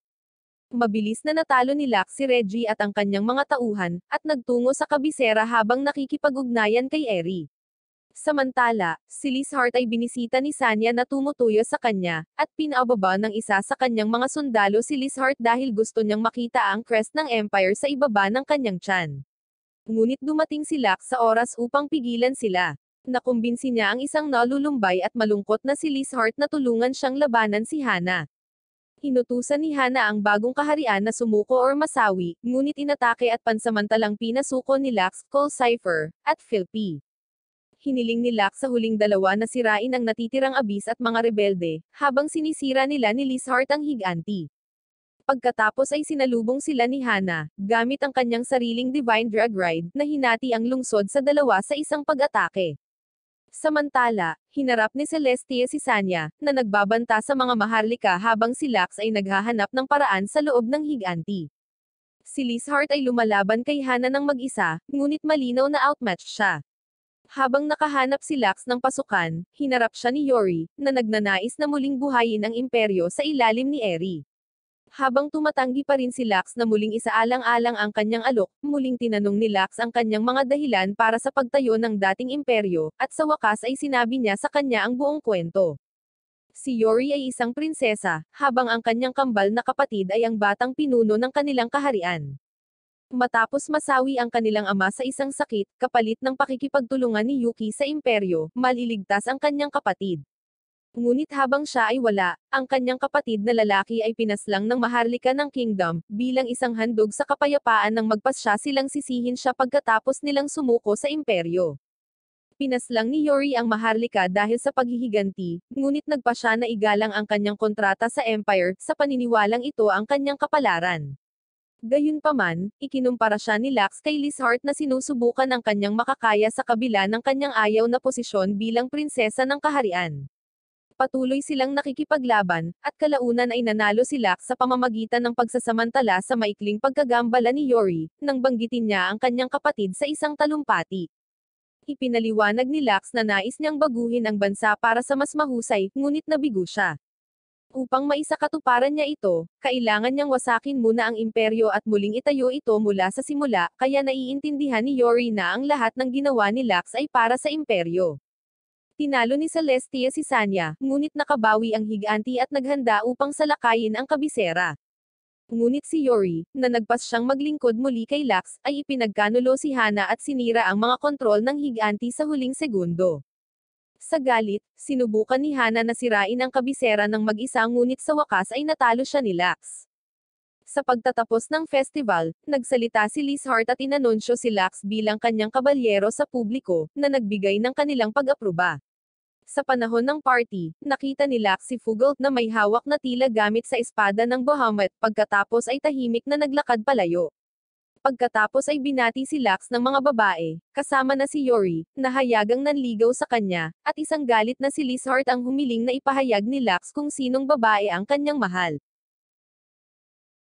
Mabilis na natalo ni Lux si Reggie at ang kanyang mga tauhan, at nagtungo sa kabisera habang nakikipag-ugnayan kay Eri. Samantala, si Lizheart ay binisita ni Sanya na tumutuyo sa kanya, at pinababa ng isa sa kanyang mga sundalo si Lizheart dahil gusto niyang makita ang crest ng Empire sa ibaba ng kanyang tiyan. Ngunit dumating si Lux sa oras upang pigilan sila. Nakumbinsi niya ang isang nalulumbay at malungkot na si Lizheart na tulungan siyang labanan si Hana. Inutusan ni Hana ang bagong kaharian na sumuko or masawi, ngunit inatake at pansamantalang pinasuko ni Lux, Cole Cypher, at Philpy. Hiniling ni Lux sa huling dalawa na sirain ang natitirang abis at mga rebelde, habang sinisira nila ni Lizheart ang higanti. Pagkatapos ay sinalubong sila ni Hana, gamit ang kanyang sariling Divine Drag Ride, na hinati ang lungsod sa dalawa sa isang pag-atake. Samantala, hinarap ni Celestia si Sanya, na nagbabanta sa mga maharlika habang si Lux ay naghahanap ng paraan sa loob ng higanti. Si Lizheart ay lumalaban kay Hana ng mag-isa, ngunit malinaw na outmatched siya. Habang nakahanap si Lux ng pasukan, hinarap siya ni Yori, na nagnanais na muling buhayin ang imperyo sa ilalim ni Eri. Habang tumatanggi pa rin si Lux na muling isaalang-alang ang kanyang alok, muling tinanong ni Lux ang kanyang mga dahilan para sa pagtayo ng dating imperyo, at sa wakas ay sinabi niya sa kanya ang buong kwento. Si Yori ay isang prinsesa, habang ang kanyang kambal na kapatid ay ang batang pinuno ng kanilang kaharian. Matapos masawi ang kanilang ama sa isang sakit, kapalit ng pakikipagtulungan ni Yuki sa imperyo, maliligtas ang kanyang kapatid. Ngunit habang siya ay wala, ang kanyang kapatid na lalaki ay pinaslang ng maharlika ng kingdom, bilang isang handog sa kapayapaan nang magpasya silang sisihin siya pagkatapos nilang sumuko sa imperyo. Pinaslang ni Yori ang maharlika dahil sa paghihiganti, ngunit nagpasya na igalang ang kanyang kontrata sa Empire, sa paniniwalang ito ang kanyang kapalaran. Gayunpaman, ikinumpara siya ni Lux kay Lizheart na sinusubukan ang kanyang makakaya sa kabila ng kanyang ayaw na posisyon bilang prinsesa ng kaharian. Patuloy silang nakikipaglaban, at kalaunan ay nanalo si Lux sa pamamagitan ng pagsasamantala sa maikling pagkagambala ni Yori, nang banggitin niya ang kanyang kapatid sa isang talumpati. Ipinaliwanag ni Lux na nais niyang baguhin ang bansa para sa mas mahusay, ngunit nabigo siya. Upang maisakatuparan niya ito, kailangan niyang wasakin muna ang imperyo at muling itayo ito mula sa simula, kaya naiintindihan ni Yori na ang lahat ng ginawa ni Lux ay para sa imperyo. Tinalo ni Celestia si Sanya, ngunit nakabawi ang higanti at naghanda upang salakayin ang kabisera. Ngunit si Yori, na nagpas siyang maglingkod muli kay Lux, ay ipinagkanulo si Hana at sinira ang mga kontrol ng higanti sa huling segundo. Sa galit, sinubukan ni Hana na sirain ang kabisera ng mag-isa ngunit sa wakas ay natalo siya ni Lux. Sa pagtatapos ng festival, nagsalita si Lizheart at inanunsyo si Lux bilang kanyang kabalyero sa publiko, na nagbigay ng kanilang pag-aproba. Sa panahon ng party, nakita ni Lux si Fugalt na may hawak na tila gamit sa espada ng Bahamut, pagkatapos ay tahimik na naglakad palayo. Pagkatapos ay binati si Lux ng mga babae, kasama na si Yori, na hayagang nanligaw sa kanya, at isang galit na si Lizheart ang humiling na ipahayag ni Lux kung sinong babae ang kanyang mahal.